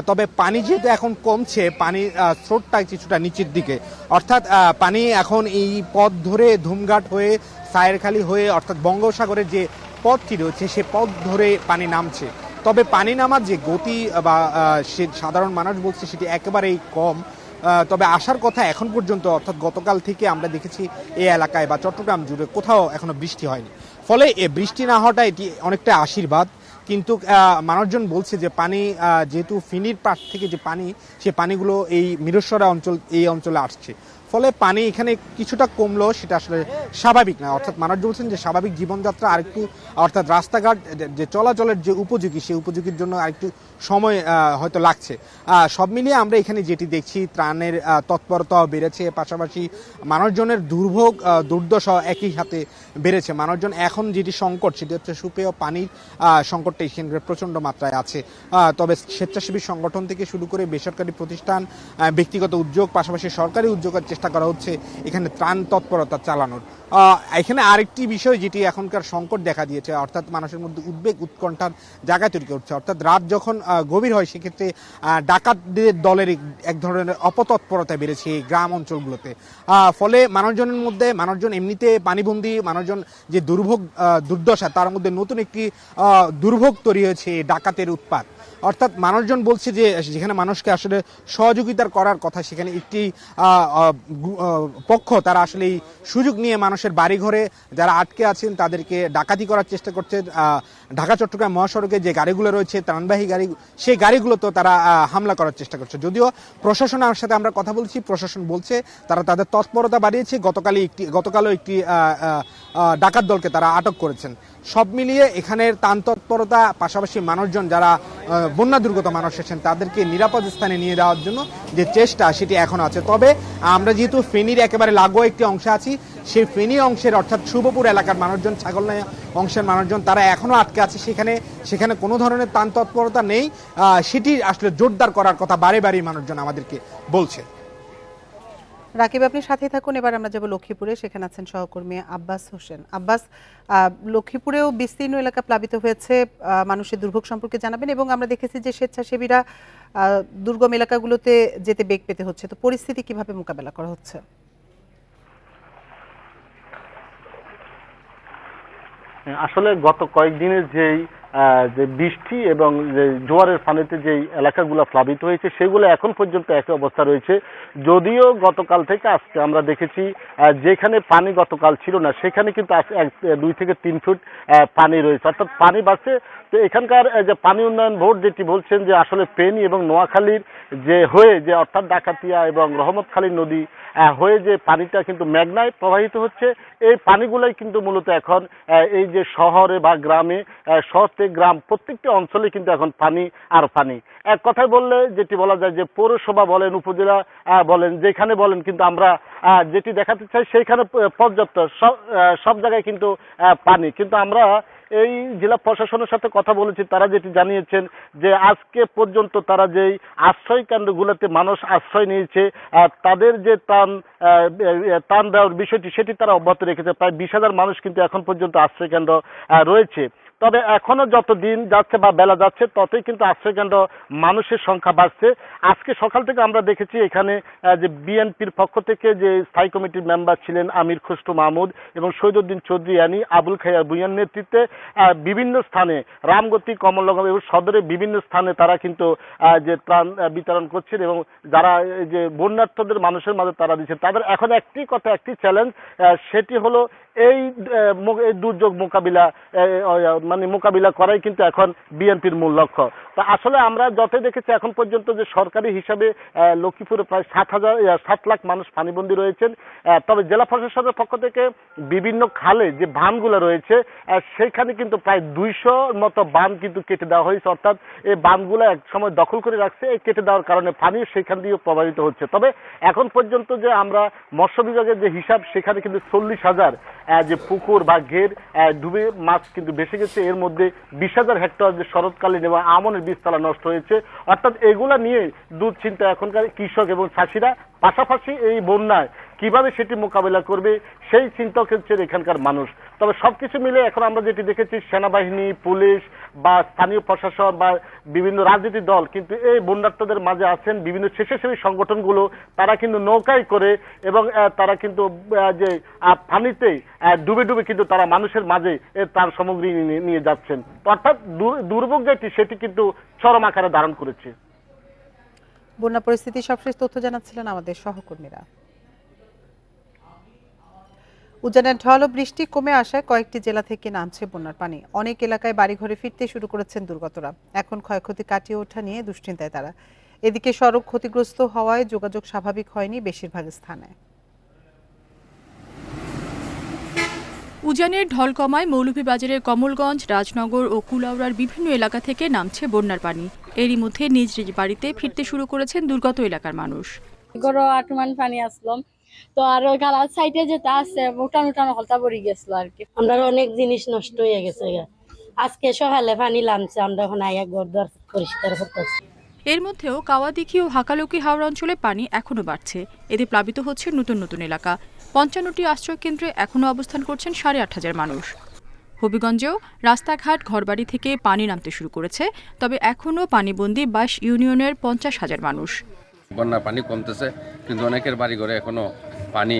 Speaker 14: তবে পানি যেহেতু এখন কমছে, পানির স্রোতটা কিছুটা নিচের দিকে, অর্থাৎ পানি এখন এই পথ ধরে ধুমঘাট হয়ে সায়েরখালী হয়ে, অর্থাৎ বঙ্গোপসাগরের যে পথটি রয়েছে সে পথ ধরে পানি নামছে। তবে পানি নামার যে গতি বা সাধারণ মানুষ বলছে সেটি একেবারেই কম। তবে আসার কথা এখন পর্যন্ত, অর্থাৎ গতকাল থেকে আমরা দেখেছি এই এলাকায় বা চট্টগ্রাম জুড়ে কোথাও এখনো বৃষ্টি হয়নি। ফলে বৃষ্টি না হওয়াটা এটি অনেকটা আশীর্বাদ। কিন্তু মানুষজন বলছে যে পানি যেহেতু ফেনীর পাশ থেকে যে পানি, সে পানিগুলো এই মিরেশ্বরা এই অঞ্চলে আসছে, ফলে পানি এখানে কিছুটা কমলেও সেটা আসলে স্বাভাবিক না। অর্থাৎ মানুষ বলছেন যে স্বাভাবিক জীবনযাত্রা আরেকটু, অর্থাৎ রাস্তাঘাট যে চলাচলের যে উপযোগী, সেই উপযোগীর জন্য আরেকটু সময় হয়তো লাগছে। সব মিলিয়ে আমরা এখানে যেটি দেখছি, ত্রাণের তৎপরতাও বেড়েছে, পাশাপাশি মানুষজনের দুর্ভোগ দুর্দশা একই সাথে বেড়েছে। মানুষজন এখন যেটি সংকট, সেটি হচ্ছে সুপেয় পানির সংকটটা এখানে প্রচণ্ড মাত্রায় আছে। তবে স্বেচ্ছাসেবী সংগঠন থেকে শুরু করে বেসরকারি প্রতিষ্ঠান, ব্যক্তিগত উদ্যোগ, পাশাপাশি সরকারি উদ্যোগের চেষ্টা করা হচ্ছে এখানে ত্রাণ তৎপরতা চালানোর। এখানে আরেকটি বিষয় যেটি এখনকার সংকট দেখা দিয়েছে, অর্থাৎ মানুষের মধ্যে উদ্বেগ উৎকণ্ঠার জায়গা তৈরি করছে। অর্থাৎ রাত যখন গভীর হয়, সেক্ষেত্রে ডাকাতদের দলের এক ধরনের অপতৎপরতা বেড়েছে এই গ্রাম অঞ্চলগুলোতে। ফলে মানুষজন এমনিতে পানিবন্দী, মানুষজন যে দুর্ভোগ দুর্দশা, তার মধ্যে নতুন একটি দুর্ভোগ তৈরি হয়েছে ডাকাতের উৎপাত। অর্থাৎ মানুষজন বলছে যে যেখানে মানুষকে আসলে সহযোগিতার করার কথা, সেখানে একটি পক্ষ তারা আসলে এই সুযোগ নিয়ে মানুষের বাড়িঘরে যারা আটকে আছেন তাদেরকে ডাকাতি করার চেষ্টা করছে। ঢাকা চট্টগ্রাম মহাসড়কে যে গাড়িগুলো রয়েছে, ত্রাণবাহী গাড়ি, সেই গাড়িগুলোতে তারা হামলা করার চেষ্টা করছে। যদিও প্রশাসনের সাথে আমরা কথা বলছি, প্রশাসন বলছে তারা তাদের তৎপরতা বাড়িয়েছে। গতকালও একটি ডাকাত দলকে তারা আটক করেছেন। সব মিলিয়ে এখানের ত্রাণ তৎপরতা, পাশাপাশি মানুষজন যারা বন্যা দুর্গত মানুষ আছেন তাদেরকে নিরাপদ স্থানে নিয়ে যাওয়ার জন্য যে চেষ্টা, সেটি এখন আছে। তবে আমরা যেহেতু ফেনীর একেবারে লাগোয়া একটি অংশে আছি, সেই ফেনী অংশের অর্থাৎ শুভপুর এলাকার মানুষজন, ছাগলনাইয়া অংশের মানুষজন তারা এখনো আটকে আছে। সেখানে কোনো ধরনের ত্রাণ তৎপরতা নেই। সেটি আসলে জোরদার করার কথা বারে বারে মানুষজন আমাদেরকে বলছে।
Speaker 1: রাকিব, আপনি সাথেই থাকুন। এবার আমরা যাব লক্ষ্মীপুরে, সেখানে আছেন সহকর্মী আব্বাস হোসেন। আব্বাস, লক্ষ্মীপুরেও বিস্তীর্ণ এলাকা প্লাবিত হয়েছে, মানুষের দুর্ভোগ সম্পর্কে জানাবেন। এবং আমরা দেখেছি যে স্বেচ্ছাসেবীরা দুর্গম এলাকাগুলোতে যেতে বেগ পেতে হচ্ছে, তো পরিস্থিতি কিভাবে মোকাবেলা করা হচ্ছে?
Speaker 15: আসলে গত কয়েকদিনের যে বৃষ্টি এবং যে জোয়ারের পানিতে যে এলাকাগুলো প্লাবিত হয়েছে সেগুলো এখন পর্যন্ত একই অবস্থা রয়েছে। যদিও গতকাল থেকে আজকে আমরা দেখেছি যেখানে পানি গতকাল ছিল না সেখানে কিন্তু 2 থেকে 3 ফুট পানি রয়েছে, অর্থাৎ পানি বাড়ছে। তো এখানকার যে পানি উন্নয়ন বোর্ড যেটি বলছেন যে আসলে ফেনী এবং নোয়াখালীর যে অর্থাৎ ডাকাতিয়া এবং রহমতখালী নদী হয়ে যে পানিটা কিন্তু মেঘনায় প্রবাহিত হচ্ছে, এই পানিগুলাই কিন্তু মূলত এখন এই যে শহরে বা গ্রামে, শহর থেকে গ্রাম প্রত্যেকটি অঞ্চলে কিন্তু এখন পানি আর পানি। এক কথায় বললে যেটি বলা যায় যে পৌরসভা বলেন, উপজেলা বলেন, যেখানে বলেন, কিন্তু আমরা যেটি দেখাতে চাই সেইখানে পর্যাপ্ত সব জায়গায় কিন্তু পানি। কিন্তু আমরা এই জেলা প্রশাসনের সাথে কথা বলেছি, তারা যেটি জানিয়েছেন যে আজকে পর্যন্ত তারা যেই আশ্রয় কেন্দ্রগুলোতে মানুষ আশ্রয় নিয়েছে তাদের যে ত্রাণ দেওয়ার বিষয়টি সেটি তারা অব্যাহত রেখেছে। প্রায় 20,000 মানুষ কিন্তু এখন পর্যন্ত আশ্রয় কেন্দ্র রয়েছে। তবে এখনো যত দিন যাচ্ছে বা বেলা যাচ্ছে ততই কিন্তু আশ্রয়কেন্দ্র মানুষের সংখ্যা বাড়ছে। আজকে সকাল থেকে আমরা দেখেছি এখানে যে বিএনপির পক্ষ থেকে যে স্থায়ী কমিটির মেম্বার ছিলেন আমির খসরু মাহমুদ এবং শহীদউদ্দিন চৌধুরী আনি, আবুল খায়ের ভূঁইয়ার নেতৃত্বে বিভিন্ন স্থানে রামগতি, কমলনগর এবং সদরে বিভিন্ন স্থানে তারা কিন্তু যে ত্রাণ বিতরণ করছেন এবং যারা যে বন্যার্থদের মানুষের মাঝে তারা দিচ্ছেন। তাদের এখন একটি কথা, একটি চ্যালেঞ্জ, সেটি হলো এই দুর্যোগ মোকাবিলা করাই কিন্তু এখন বিএনপির মূল লক্ষ্য। তা আসলে আমরা যতই দেখেছি এখন পর্যন্ত যে সরকারি হিসাবে লক্ষ্মীপুরে প্রায় 7 লাখ মানুষ পানিবন্দী রয়েছেন। তবে জেলা প্রশাসনের পক্ষ থেকে বিভিন্ন খালে যে বাঁধগুলো রয়েছে সেখানে কিন্তু প্রায় 200 মতো বাঁধ কিন্তু কেটে দেওয়া হয়েছে, অর্থাৎ এই বাঁধগুলো এক সময় দখল করে রাখছে, এই কেটে দেওয়ার কারণে পানি সেখান দিয়েও প্রবাহিত হচ্ছে। তবে এখন পর্যন্ত যে আমরা মৎস্য বিভাগের যে হিসাব, সেখানে কিন্তু 40,000 যে পুকুর বা ঘের ডুবে মাছ কিন্তু ভেসে গেছে। এর মধ্যে 20,000 হেক্টর যে শরৎকালীন এবং আমনের বীজতলা নষ্ট হয়েছে। অর্থাৎ এগুলা নিয়ে দুশ্চিন্তা এখনকার কৃষক এবং চাষিরা, পাশাপাশি এই বন্যায় কিভাবে সেটি মোকাবেলা করবে সেই চিন্তা করছে এখানকার মানুষ। তবে সবকিছু মিলে এখন আমরা যেটি দেখেছি সেনাবাহিনী, পুলিশ বা স্থানীয় প্রশাসন বা বিভিন্ন রাজনৈতিক দল কিন্তু এই বন্যার্থদের মাঝে আছেন। বিভিন্ন স্বেচ্ছাসেবী সংগঠনগুলো তারা কিন্তু নৌকায় করে এবং তারা কিন্তু যে পানিতে ডুবে কিন্তু তারা মানুষের মাঝে তার সামগ্রী নিয়ে যাচ্ছেন। অর্থাৎ দুর্ভোগ যেটি সেটি কিন্তু চরম আকারে ধারণ করেছে।
Speaker 1: বন্যা পরিস্থিতি সবশেষ তথ্য জানাচ্ছিলেন আমাদের সহকর্মীরা। উজানের ঢল ও বৃষ্টি কমে আসায় কয়েকটি জেলা থেকে নামছে বন্যার পানি। অনেক এলাকায় বাড়িঘরে ফিরতে শুরু করেছেন দুর্গতরা। এখন ক্ষয়ক্ষতি কাটিয়ে ওঠা নিয়ে দুশ্চিন্তায় তারা। এদিকে সড়ক ক্ষতিগ্রস্ত হওয়ায় যোগাযোগ স্বাভাবিক হয়নি বেশিরভাগ স্থানে।
Speaker 16: উজানের ঢল কমায় মৌলভীবাজারের কমলগঞ্জ, রাজনগর ও কুলাউড়ার বিভিন্ন এলাকা থেকে নামছে বন্যার পানি। এরই মধ্যে নিজ নিজ বাড়িতে ফিরতে শুরু করেছেন দুর্গত এলাকার মানুষ।
Speaker 17: গরো আটমান পানি আসলাম তো আর ওই গালার সাইডে যেটা আছে উঠানো হলতা পড়ে গেছিল আর কি। আমরা অনেক জিনিস নষ্ট হয়ে গেছে। আজকে সকালে পানি নামছে, আমরা এখন আয়া ঘর দ্বার পরিষ্কার করতেছি।
Speaker 16: এর মধ্যেও কাওয়াদিঘি ও হাকালুকি হাওড় অঞ্চলে পানি এখনো বাড়ছে। এতে প্লাবিত হচ্ছে নতুন নতুন এলাকা। 55টি আশ্রয় কেন্দ্রে এখনো অবস্থান করছেন 8,500 মানুষ। হবিগঞ্জেও রাস্তাঘাট, ঘরবাড়ি থেকে পানি নামতে শুরু করেছে, তবে এখনও পানিবন্দী 22 ইউনিয়নের 50,000 মানুষ।
Speaker 18: বন্যার পানি কমতেছে কিন্তু অনেকের বাড়ি ঘরে এখনো পানি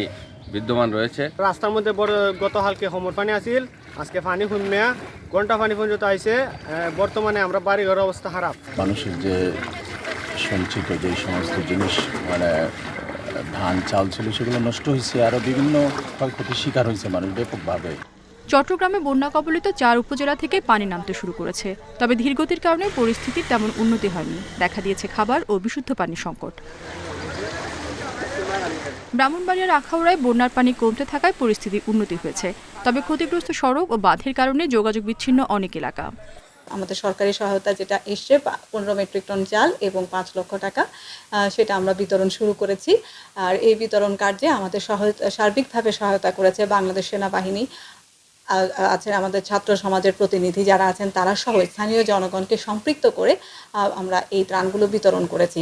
Speaker 18: বিদ্যমান রয়েছে।
Speaker 19: রাস্তার মধ্যে বড় গতকালকে হোমর পানি আসিল, আজকে পানি শুনমিয়া ঘন্টা পানি পর্যন্ত আইছে। বর্তমানে আমরা বাড়িঘর অবস্থা খারাপ।
Speaker 20: মানুষের যে সঞ্চিত যে সমস্ত জিনিস মানে ধান চাল ছিল সেগুলো নষ্ট হয়েছে, আরও বিভিন্ন ক্ষয়ক্ষতির শিকার হয়েছে মানুষ ব্যাপকভাবে।
Speaker 16: চট্টগ্রামে বন্যা কবলিত 4 উপজেলা থেকে পানি নামতে শুরু করেছে, তবে ধীরগতির কারণে পরিস্থিতির তেমন উন্নতি হয়নি। দেখা দিয়েছে খাবার ও বিশুদ্ধ পানির সংকট। ব্রাহ্মণবাড়িয়ার আখাউড়ায় বন্যার পানি কমতে থাকায় পরিস্থিতির উন্নতি হয়েছে, তবে ক্ষতিগ্রস্ত সড়ক ও বাঁধের কারণে যোগাযোগ বিচ্ছিন্ন অনেক এলাকা।
Speaker 21: আমাদের সরকারি সহায়তা যেটা এসছে 15 মেট্রিক টন চাল এবং 5 লক্ষ টাকা, সেটা আমরা বিতরণ শুরু করেছি। আর এই বিতরণ কার্যে আমাদের সার্বিকভাবে সহায়তা করেছে বাংলাদেশ সেনাবাহিনী, আছেন আমাদের ছাত্র সমাজের প্রতিনিধি যারা আছেন তারা সহ স্থানীয় জনগণকে সম্পৃক্ত করে আমরা এই ত্রাণগুলো বিতরণ করেছি।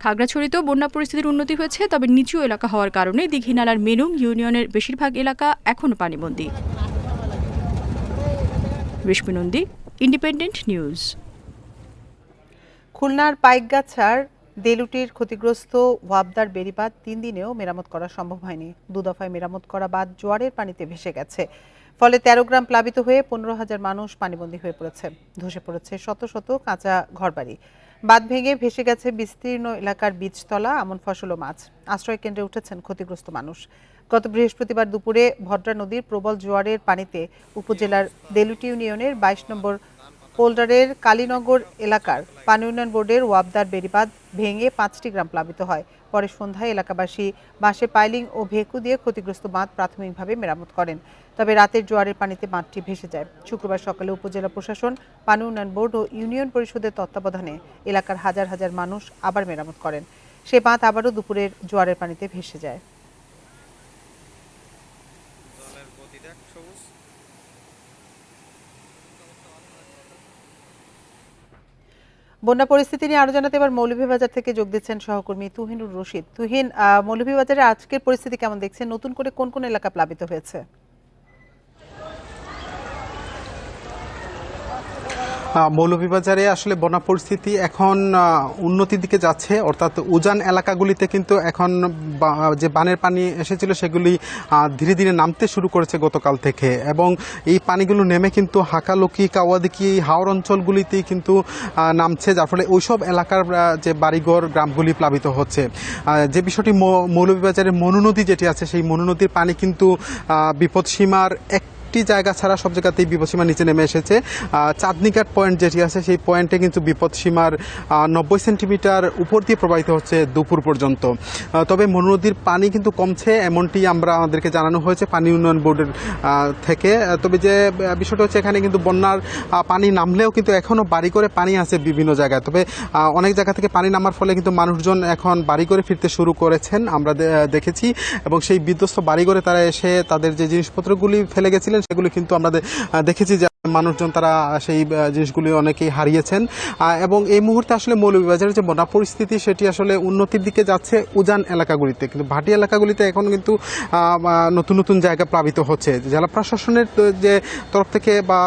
Speaker 16: খাগড়াছড়িতেও বন্যা পরিস্থিতির উন্নতি হয়েছে, তবে নিচু এলাকা হওয়ার কারণে দীঘিনালার মেনুং ইউনিয়নের বেশিরভাগ এলাকা এখনও পানিবন্দী। রেশমি নন্দী, ইন্ডিপেন্ডেন্ট নিউজ।
Speaker 1: খুলনার পাইকগাছার দেলুটির ক্ষতিগ্রস্ত ওয়াবদার বেড়িবাঁধ 3 দিনেও মেরামত করা সম্ভব হয়নি। 2 দফায় মেরামত করা বাঁধ জোয়ারের পানিতে ভেসে গেছে, ফলে 13 গ্রাম প্লাবিত হয়ে 15,000 মানুষ পানিবন্দী হয়ে পড়েছে। ধসে পড়েছে শত শত কাঁচা ঘরবাড়ি। বাঁধ ভেঙে ভেসে গেছে বিস্তীর্ণ এলাকার বীজতলা, আমন ফসল ও মাছ। আশ্রয় কেন্দ্রে উঠেছেন ক্ষতিগ্রস্ত মানুষ। গত বৃহস্পতিবার দুপুরে ভদ্রা নদীর প্রবল জোয়ারের পানিতে উপজেলার দেলুটি ইউনিয়নের 22 নম্বর পোল্ডারের কালীনগর এলাকার পানি উন্নয়ন বোর্ডের ওয়াবদার বেড়িবাঁধ ভেঙে 5টি গ্রাম প্লাবিত হয়। পরে সন্ধ্যায় এলাকাবাসী বাঁশে পাইলিং ও ভেকু দিয়ে ক্ষতিগ্রস্ত বাঁধ প্রাথমিকভাবে মেরামত করেন, তবে রাতের জোয়ারের পানিতে বাঁধটি ভেসে যায়। শুক্রবার সকালে উপজেলা প্রশাসন, পানি উন্নয়ন বোর্ড ও ইউনিয়ন পরিষদের তত্ত্বাবধানে এলাকার হাজার হাজার মানুষ আবার মেরামত করেন। সে বাঁধ আবারও দুপুরের জোয়ারের পানিতে ভেসে যায়। বন্যা পরিস্থিতি নিয়ে আরো জানাতে এবার মৌলভীবাজার থেকে যোগ দিচ্ছেন সহকর্মী তুহিনুর রশিদ। তুহিন, মৌলভীবাজারে আজকের পরিস্থিতি কেমন দেখছেন? নতুন করে কোন কোন এলাকা প্লাবিত হয়েছে?
Speaker 14: মৌলভীবাজারে আসলে বন্যা পরিস্থিতি এখন উন্নতির দিকে যাচ্ছে, অর্থাৎ উজান এলাকাগুলিতে কিন্তু এখন যে বানের পানি এসেছিল সেগুলি ধীরে ধীরে নামতে শুরু করেছে গতকাল থেকে, এবং এই পানিগুলো নেমে কিন্তু হাকালুকি, কাওয়াদিকি, হাওর অঞ্চলগুলিতেই কিন্তু নামছে, যার ফলে ওইসব এলাকার যে বাড়িঘর গ্রামগুলি প্লাবিত হচ্ছে। যে বিষয়টি মৌলভীবাজারের মনু নদী যেটি আছে, সেই মনু নদীর পানি কিন্তু বিপদসীমার একটি জায়গা ছাড়া সব জায়গাতেই বিপদসীমার নিচে নেমে এসেছে। চাঁদনিঘাট পয়েন্ট যেটি আছে সেই পয়েন্টে কিন্তু বিপদসীমার 90 সেন্টিমিটার উপর দিয়ে প্রবাহিত হচ্ছে দুপুর পর্যন্ত। তবে মনু নদীর পানি কিন্তু কমছে, এমনটি আমাদেরকে জানানো হয়েছে পানি উন্নয়ন বোর্ডের থেকে। তবে যে বিষয়টা হচ্ছে, এখানে কিন্তু বন্যার পানি নামলেও কিন্তু এখনও বাড়ি করে পানি আছে বিভিন্ন জায়গায়। তবে অনেক জায়গা থেকে পানি নামার ফলে কিন্তু মানুষজন এখন বাড়ি করে ফিরতে শুরু করেছেন, আমরা দেখেছি। এবং সেই বিধ্বস্ত বাড়ি করে তারা এসে তাদের যে জিনিসপত্রগুলি ফেলে গেছিলেন সেগুলি কিন্তু আমরা দেখেছি যে মানুষজন তারা সেই জিনিসগুলি অনেকেই হারিয়েছেন। এবং এই মুহূর্তে আসলে মৌলভীবাজারের যে বন্যা পরিস্থিতি সেটি আসলে উন্নতির দিকে যাচ্ছে উজান এলাকাগুলিতে, কিন্তু ভাটি এলাকাগুলিতে এখন কিন্তু নতুন নতুন জায়গা প্লাবিত হচ্ছে। জেলা প্রশাসনের যে তরফ থেকে বা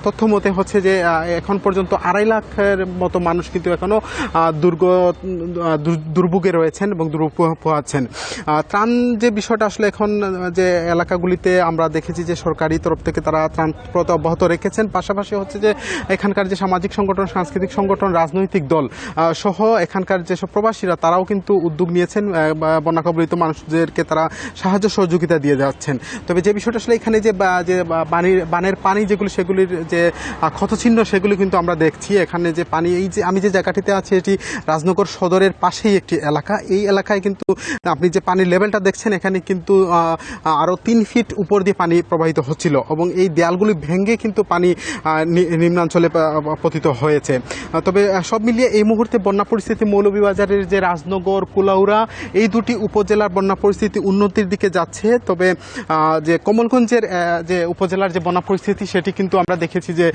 Speaker 14: তথ্য মতে হচ্ছে যে এখন পর্যন্ত 2.5 লাখের মতো মানুষ কিন্তু এখনো দুর্ভোগে রয়েছেন এবং দুর্ভোগ পোহাচ্ছেন। ত্রাণ যে বিষয়টা আসলে এখন যে এলাকাগুলিতে আমরা দেখেছি যে সরকারি তরফ থেকে তারা ত্রাণ প্রদান অব্যাহত রেখেছেন, পাশাপাশি হচ্ছে যে এখানকার যে সামাজিক সংগঠন, সাংস্কৃতিক সংগঠন, রাজনৈতিক দল সহ এখানকার যেসব প্রবাসীরা তারাও কিন্তু উদ্যোগ নিয়েছেন, বন্যা কবলিত মানুষদেরকে তারা সাহায্য সহযোগিতা দিয়ে যাচ্ছেন। তবে যে বিষয়টা আসলে এখানে যে বানের পানি যেগুলি, সেগুলির যে ক্ষতচিহ্ন সেগুলি কিন্তু আমরা দেখছি। এখানে যে পানি, এই যে আমি যে জায়গাটিতে আছি এটি রাজনগর সদরের পাশেই একটি এলাকা। এই এলাকায় কিন্তু আপনি যে পানির লেভেলটা দেখছেন, এখানে কিন্তু আরও 3 ফিট উপর দিয়ে পানি প্রবাহিত হচ্ছিল, এবং এই দেয়ালগুলি ভেঙে কিন্তু পানি নিম্নাঞ্চলে পতিত হয়েছে। তবে সব মিলিয়ে এই মুহূর্তে বন্যা পরিস্থিতি মৌলভীবাজারের যে রাজনগর, কুলাউড়া এই দুটি উপজেলার বন্যা পরিস্থিতি উন্নতির দিকে যাচ্ছে। তবে যে কমলগঞ্জের যে উপজেলার যে বন্যা পরিস্থিতি সেটি কিন্তু আমরা দেখেছি যে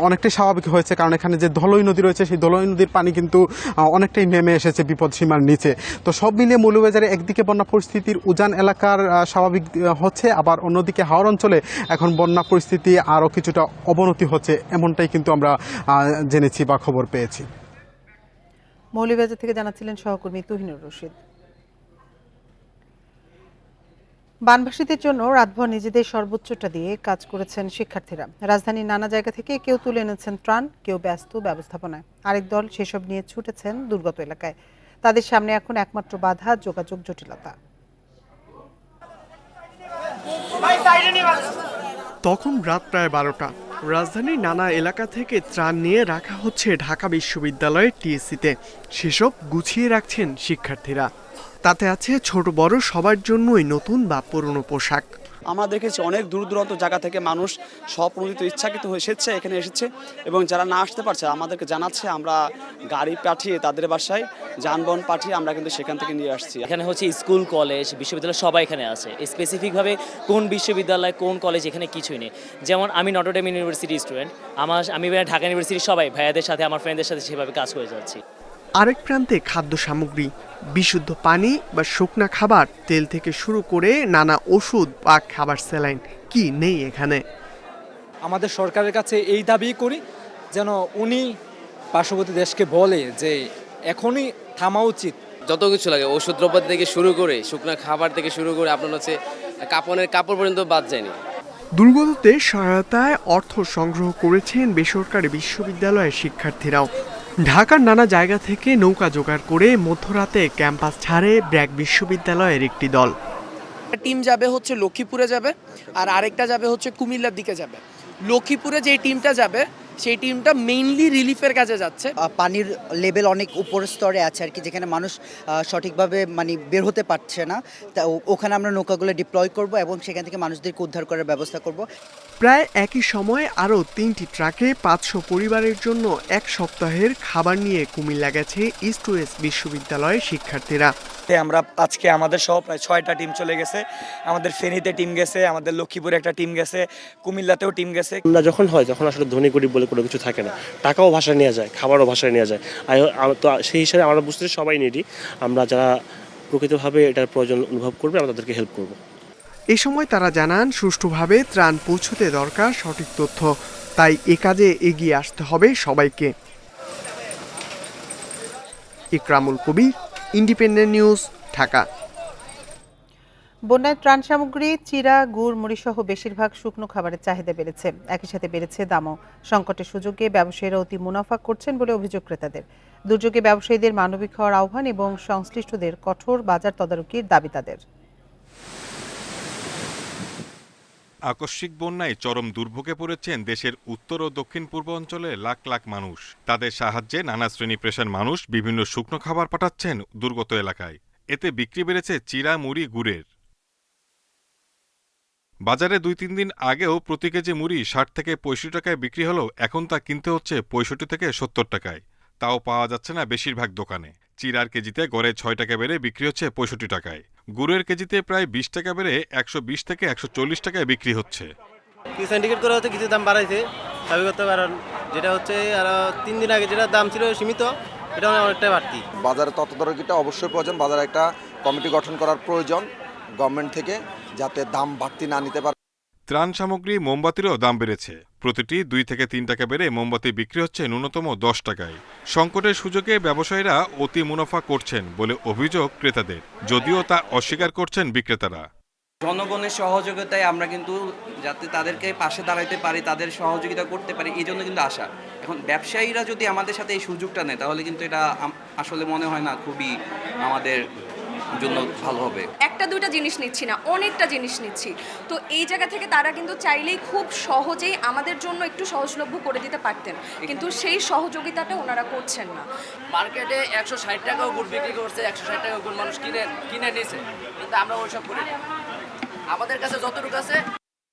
Speaker 14: অনেকটাই স্বাভাবিক হয়েছে, কারণ এখানে যে ধলই নদী রয়েছে সেই ধলই নদীর পানি কিন্তু অনেকটাই নেমে এসেছে বিপদসীমার নিচে। তো সব মিলিয়ে মৌলভীবাজারে একদিকে বন্যা পরিস্থিতির উজান এলাকার স্বাভাবিক হচ্ছে, আবার অন্যদিকে হাওর অঞ্চলে এখন বন্যা পরিস্থিতি আরও কিছুটা অবনতি হচ্ছে, এমনটাই কিন্তু আমরা জেনেছি বা খবর পেয়েছি।
Speaker 1: মৌলভীবাজার থেকে জানাচ্ছিলেন সহকর্মী তুহিনুর রশিদ। বানভাসীদের জন্য রাতভর নিজেদের সর্বোচ্চটা দিয়ে কাজ করেছেন শিক্ষার্থীরা। রাজধানীর নানা জায়গা থেকে কেউ তুলে এনেছেন ত্রাণ, কেউ ব্যস্ত ব্যবস্থাপনায়, আরেক দল সেসব নিয়ে ছুটেছেন দুর্গত এলাকায়। তাদের সামনে এখন একমাত্র বাধা যোগাযোগ জটিলতা।
Speaker 18: তখন রাত প্রায় 12টা। রাজধানীর নানা এলাকা থেকে ত্রাণ নিয়ে রাখা হচ্ছে ঢাকা বিশ্ববিদ্যালয়ের টিএসসিতে। সেসব গুছিয়ে রাখছেন শিক্ষার্থীরা। তাতে আছে ছোট বড় সবার জন্যই নতুন বা পুরনো পোশাক।
Speaker 22: আমরা দেখেছি অনেক দূর দূরান্ত জায়গা থেকে মানুষ স্বপ্রণোদিত ইচ্ছাকৃত হয়ে এসেছে, এখানে এসেছে এবং যারা না আসতে পারছে আমাদেরকে জানাচ্ছে, আমরা গাড়ি পাঠিয়ে তাদের বাসায় যানবাহন পাঠিয়ে আমরা কিন্তু সেখান থেকে নিয়ে আসছি।
Speaker 23: এখানে হচ্ছে স্কুল কলেজ বিশ্ববিদ্যালয় সবাই এখানে আছে। স্পেসিফিকভাবে কোন বিশ্ববিদ্যালয় কোন কলেজ এখানে কিছুই নেই। যেমন আমি নটর ডেম ইউনিভার্সিটি স্টুডেন্ট, আমি ঢাকা ইউনিভার্সিটির সবাই ভাইয়াদের সাথে আমার ফ্রেন্ডদের সাথে সেভাবে কাজ করে যাচ্ছি।
Speaker 18: আরেক প্রান্তে খাদ্য সামগ্রী, বিশুদ্ধ পানি বা শুকনা খাবার, তেল থেকে শুরু করে নানা ওষুধ বা খাবার স্যালাইন কি নেই এখানে।
Speaker 24: আমাদের সরকারের কাছে এই দাবি করি যেন উনি পার্শ্ববর্তী দেশকে বলে যে এখনই থামা উচিত।
Speaker 25: যত কিছু লাগে ওষুধদ্রব্য থেকে শুরু করে শুকনা খাবার থেকে শুরু করে আপনার হচ্ছে কাপড় পর্যন্ত বাদ যায়নি।
Speaker 18: দুর্গতদের সহায়তায় অর্থ সংগ্রহ করেছেন বেসরকারি বিশ্ববিদ্যালয়ের শিক্ষার্থীরাও। ঢাকার নানা জায়গা থেকে নৌকা জোগাড় করে মধ্যরাতে ক্যাম্পাস ছাড়ে ব্র্যাক বিশ্ববিদ্যালয়ের একটি দল।
Speaker 26: টিম যাবে হচ্ছে লক্ষ্মীপুরে যাবে, আর আরেকটা যাবে হচ্ছে কুমিল্লার দিকে যাবে। লক্ষ্মীপুরে যে টিমটা যাবে সেই টিমটা মেইনলি রিলিফের কাজে যাচ্ছে।
Speaker 27: পানির লেভেল অনেক উপর স্তরে আছে আর কি, যেখানে মানুষ সঠিকভাবে বের হতে পারছে না। তা ওখানে আমরা নৌকাগুলো ডিপ্লয় করব এবং সেখান থেকে মানুষদেরকে উদ্ধার করার ব্যবস্থা করব।
Speaker 18: প্রায় একই সময়ে আরও 3টি ট্রাকে 500 পরিবারের জন্য এক সপ্তাহের খাবার নিয়ে কুমিল্লা গেছে ইস্ট ওয়েস্ট বিশ্ববিদ্যালয়ের শিক্ষার্থীরা।
Speaker 22: আমরা আজকে আমাদের সহ প্রায় 6টা টিম চলে গেছে। আমাদের ফেনীতে টিম গেছে, আমাদের লক্ষ্মীপুরে একটা টিম গেছে, কুমিল্লাতেও টিম গেছে।
Speaker 15: আমরা যখন আসলে ধনী গরিব বলে কোনো কিছু থাকে না, টাকাও ভাষায় নেওয়া যায়, খাবারও ভাষায় নেওয়া যায়। তো সেই হিসাবে আমরা বুঝতেছি সবাই নিডি। আমরা যারা প্রকৃতভাবে এটার প্রয়োজন অনুভব করবে আমরা তাদেরকে হেল্প করব।
Speaker 18: এ সময় তারা জানান সুষ্ঠুভাবে ত্রাণ পৌঁছতে দরকার সঠিক তথ্য, তাই এ কাজে এগিয়ে আসতে হবে সবাইকে। ইকরামুল কবির, ইন্ডিপেন্ডেন্ট নিউজ, ঢাকা।
Speaker 1: বন্যায় ত্রাণ সামগ্রী, চিরা, গুড়, মুড়ি সহ বেশিরভাগ শুকনো খাবারের চাহিদা বেড়েছে, একই সাথে বেড়েছে দামও। সংকটের সুযোগে ব্যবসায়ীরা অতি মুনাফা করছেন বলে অভিযোগ ক্রেতাদের। দুর্যোগে ব্যবসায়ীদের মানবিক হওয়ার আহ্বান এবং সংশ্লিষ্টদের কঠোর বাজার তদারকির দাবি তাদের।
Speaker 28: আকস্মিক বন্যায় চরম দুর্ভোগে পড়েছেন দেশের উত্তর ও দক্ষিণ পূর্ব অঞ্চলের লাখ লাখ মানুষ। তাদের সাহায্যে নানা শ্রেণী পেশার মানুষ বিভিন্ন শুকনো খাবার পাঠাচ্ছেন দুর্গত এলাকায়। এতে বিক্রি বেড়েছে চিরা, মুড়ি, গুড়ের। বাজারে 2-3 দিন আগেও প্রতি কেজি মুড়ি 60 থেকে 65 টাকায় বিক্রি হলেও এখন তা কিনতে হচ্ছে 65 থেকে 70 টাকায়। তাও পাওয়া যাচ্ছে না বেশিরভাগ দোকানে। চিরার কেজিতে গড়ে 6 টাকা বেড়ে বিক্রি হচ্ছে 65 টাকায়। গুড়ের কেজিতে প্রায় 20 টাকা বেড়ে 120 থেকে 140 টাকায় বিক্রি হচ্ছে।
Speaker 19: সিন্ডিকেট করে হচ্ছে কিছু দাম বাড়াইছে স্বাভাবিকত, কারণ যেটা হচ্ছে আর 3 দিন আগে যেটা দাম ছিল সীমিত, এটা অনেকটাই বাড়তি।
Speaker 29: বাজারে তত্ত্বাবধানটা অবশ্যই প্রয়োজন। বাজারে একটা কমিটি গঠন করার প্রয়োজন গভর্নমেন্ট থেকে, যাতে দাম বাড়তি না নিতে পারে।
Speaker 28: ত্রাণ সামগ্রী, মোমবাতিরও দাম বেড়েছে। প্রতিটি 2 থেকে 3 টাকা বেড়ে মোমবাতি বিক্রি হচ্ছে ন্যূনতম 10 টাকায়। সংকটের সুযোগে ব্যবসায়ীরা অতি মুনাফা করছেন বলে অভিযোগ ক্রেতাদের, যদিও তা অস্বীকার করছেন বিক্রেতারা।
Speaker 30: জনগণের সহযোগিতায় আমরা কিন্তু যাতে তাদেরকে পাশে দাঁড়াইতে পারি, তাদের সহযোগিতা করতে পারি, এই জন্য কিন্তু আশা। এখন ব্যবসায়ীরা যদি আমাদের সাথে এই সুযোগটা নেয় তাহলে কিন্তু এটা আসলে মনে হয় না খুবই আমাদের জন্য ভালো হবে।
Speaker 31: একটা দুইটা জিনিস নিচ্ছি না, অনেকটা জিনিস নিচ্ছি। তো এই জায়গা থেকে তারা কিন্তু চাইলেই খুব সহজেই আমাদের জন্য একটু সহজলভ্য করে দিতে পারতেন, কিন্তু সেই সহযোগিতাটা ওনারা করছেন না।
Speaker 30: মার্কেটে 160 টাকাও গুড় বিক্রি করছে, 160 টাকা গুড় মানুষ কিনে নিয়েছে, কিন্তু আমরা ওইসব করি না। আমাদের কাছে যতটুকু আছে।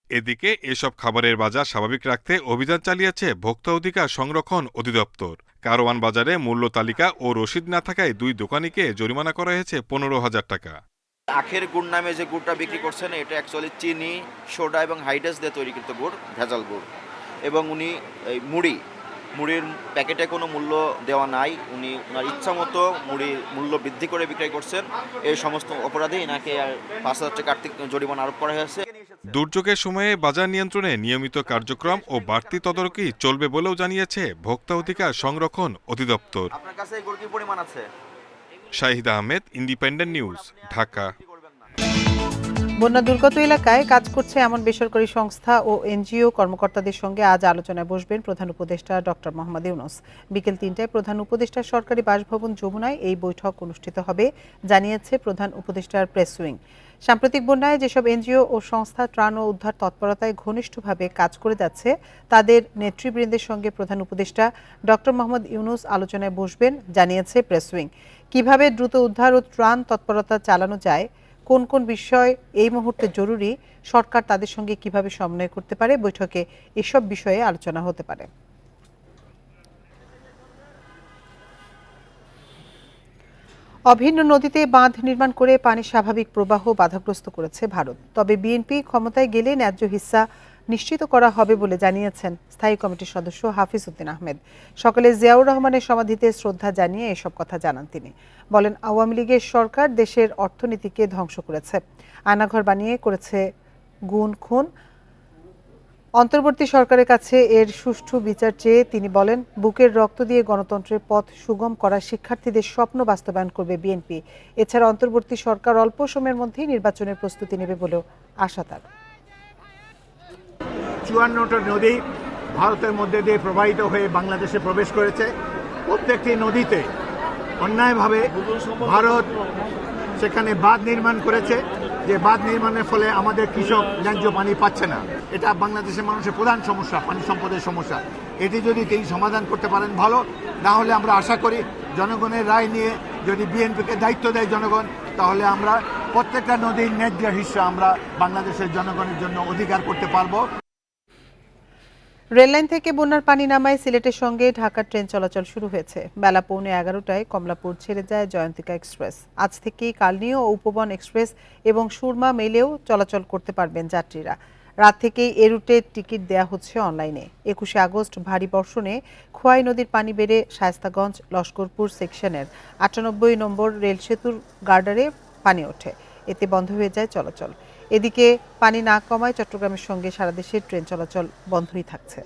Speaker 28: এদিকে এসব খাবারের বাজার স্বাভাবিক রাখতে অভিযান চালিয়েছে ভোক্তা অধিকার সংরক্ষণ অধিদপ্তর। কারওয়ান বাজারে মূল্য তালিকা ও রসিদ না থাকায় 2 দোকানিকে জরিমানা করা হয়েছে 15,000 টাকা।
Speaker 32: আখের গুড় নামে যে গুড়টা বিক্রি করছেন এটা অ্যাকচুয়ালি চিনি, সোডা এবং হাইড্রাস দিয়ে তৈরিকৃত গুড়, ভেজাল গুড়। এবং উনি এই মুড়ির প্যাকেটে কোনো মূল্য দেওয়া নাই, উনি ওনার ইচ্ছা মতো মুড়ির মূল্য বৃদ্ধি করে বিক্রয় করছেন। এই সমস্ত অপরাধে এনাকে 5,000 টাকা আর্থিক জরিমানা আরোপ করা হয়েছে।
Speaker 28: দুর্যোগের সময়ে বাজার নিয়ন্ত্রণে নিয়মিত কার্যক্রম ও বাড়তি তদারকি চলবে বলেও জানিয়েছে ভোক্তা অধিকার সংরক্ষণ অধিদপ্তর।
Speaker 32: আপনার কাছে এই গুড় কি পরিমাণ আছে?
Speaker 28: Shahid Ahmed, independent news, Dhaka.
Speaker 1: বন্যা দুর্গত এলাকায় কাজ করছে এমন বেসরকারি সংস্থা ও এনজিও কর্মকর্তাদের সঙ্গে আজ আলোচনায় বসবেন প্রধান উপদেষ্টা ডক্টর মোহাম্মদ ইউনূস। বিকেল ৩টায় প্রধান উপদেষ্টার সরকারি বাসভবন যমুনায় এই বৈঠক অনুষ্ঠিত হবে, জানিয়েছে প্রধান উপদেষ্টার প্রেস উইং। সাম্প্রতিক বন্যায় যেসব এনজিও ও সংস্থা ত্রাণ ও উদ্ধার তৎপরতায় ঘনিষ্ঠভাবে কাজ করে যাচ্ছে তাদের নেতৃবৃন্দের সঙ্গে প্রধান উপদেষ্টা ডক্টর মোহাম্মদ ইউনূস আলোচনায় বসবেন, জানিয়েছে প্রেস উইং। কিভাবে দ্রুত উদ্ধার ও ত্রাণ তৎপরতা চালানো যায়, কোন কোন বিষয় এই মুহূর্তে জরুরি, সরকার তাদের সঙ্গে কিভাবে সমন্বয় করতে পারে, বৈঠকে এসব বিষয়ে আলোচনা হতে পারে। অভিন্ন নদীতে বাঁধ নির্মাণ করে পানির স্বাভাবিক প্রবাহ বাধাগ্রস্ত করেছে ভারত। তবে বিএনপি ক্ষমতায় গেলে ন্যায্য হিস্সা নিশ্চিত করা হবে বলে জানিয়েছেন স্থায়ী কমিটির সদস্য হাফিজ উদ্দিন আহমেদ। সকালে জিয়াউর রহমানের সমাধিতে শ্রদ্ধা জানিয়ে এসব কথা জানান তিনি। বলেন, আওয়ামী লীগের সরকার দেশের অর্থনীতিকে ধ্বংস করেছে, আয়নাঘর বানিয়ে করেছে গুণ খুন। অন্তর্বর্তী সরকারের কাছে এর সুষ্ঠু বিচার চেয়ে তিনি বলেন, বুকের রক্ত দিয়ে গণতন্ত্রের পথ সুগম করা শিক্ষার্থীদের স্বপ্ন বাস্তবায়ন করবে বিএনপি। এছাড়া অন্তর্বর্তী সরকার অল্প সময়ের মধ্যেই নির্বাচনের প্রস্তুতি নেবে বলেও আশা তার।
Speaker 2: ৫৪টা নদী ভারতের মধ্যে দিয়ে প্রবাহিত হয়ে বাংলাদেশে প্রবেশ করেছে। প্রত্যেকটি নদীতে অন্যায়ভাবে ভারত সেখানে বাঁধ নির্মাণ করেছে, যে বাঁধ নির্মাণের ফলে আমাদের কৃষক ন্যায্য পানি পাচ্ছে না। এটা বাংলাদেশের মানুষের প্রধান সমস্যা, পানি সম্পদের সমস্যা। এটি যদি তিনি সমাধান করতে পারেন ভালো, না হলে আমরা আশা করি জনগণের রায় নিয়ে যদি বিএনপিকে দায়িত্ব দেয় জনগণ, তাহলে আমরা প্রত্যেকটা নদীর ন্যায্য হিস্সা আমরা বাংলাদেশের জনগণের জন্য অধিকার করতে পারবো।
Speaker 1: রেললাইন থেকে বন্যার পানি নামায় সিলেটের সঙ্গে ঢাকার ট্রেন চলাচল শুরু হয়েছে। বেলা 11:15টায় কমলাপুর ছেড়ে যায় জয়ন্তিকা এক্সপ্রেস। আজ থেকেই কালনীয় ও উপবন এক্সপ্রেস এবং সুরমা মেলেও চলাচল করতে পারবেন যাত্রীরা। রাত থেকেই এ রুটে টিকিট দেয়া হচ্ছে অনলাইনে। 21শে আগস্ট ভারী বর্ষণে খোয়াই নদীর পানি বেড়ে শায়েস্তাগঞ্জ লস্করপুর সেকশনের 98 নম্বর রেল সেতুর গার্ডারে পানি ওঠে, এতে বন্ধ হয়ে যায় চলাচল। এদিকে পানি না কমায় চট্টগ্রামের সঙ্গে সারা দেশের ট্রেন চলাচল বন্ধই থাকছে।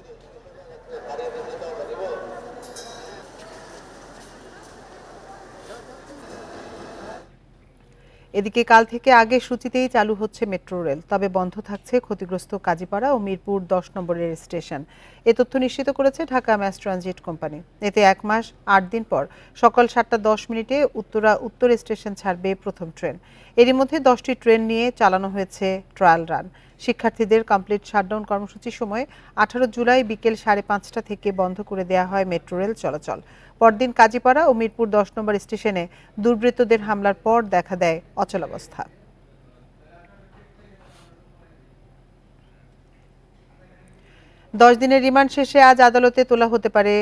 Speaker 1: এদিকে কাল থেকে আগের সূচিতেই চালু হচ্ছে মেট্রো রেল, তবে বন্ধ থাকছে ক্ষতিগ্রস্ত কাজীপাড়া ও মিরপুর 10 নম্বরের স্টেশন। এ তথ্য নিশ্চিত করেছে ঢাকা ম্যাস ট্রানজিট কোম্পানি। এতে 1 মাস 8 দিন পর সকাল 7:10 উত্তরা উত্তর স্টেশন ছাড়বে প্রথম ট্রেন। এরই মধ্যে 10টি ট্রেন নিয়ে চালানো হয়েছে ট্রায়াল রান। শিক্ষার্থীদের কমপ্লিট শাটডাউন কর্মসূচির সময় 18 জুলাই বিকেল 5:30 থেকে বন্ধ করে দেওয়া হয় মেট্রো রেল চলাচল। পরদিন কাজীপাড়া ও মিরপুর 10 নম্বর স্টেশনে দুর্বৃত্তদের হামলার পর দেখা দেয় অচলাবস্থা। দশ দিনের রিমান্ড শেষে আজ আদালতে তোলা হতে পারে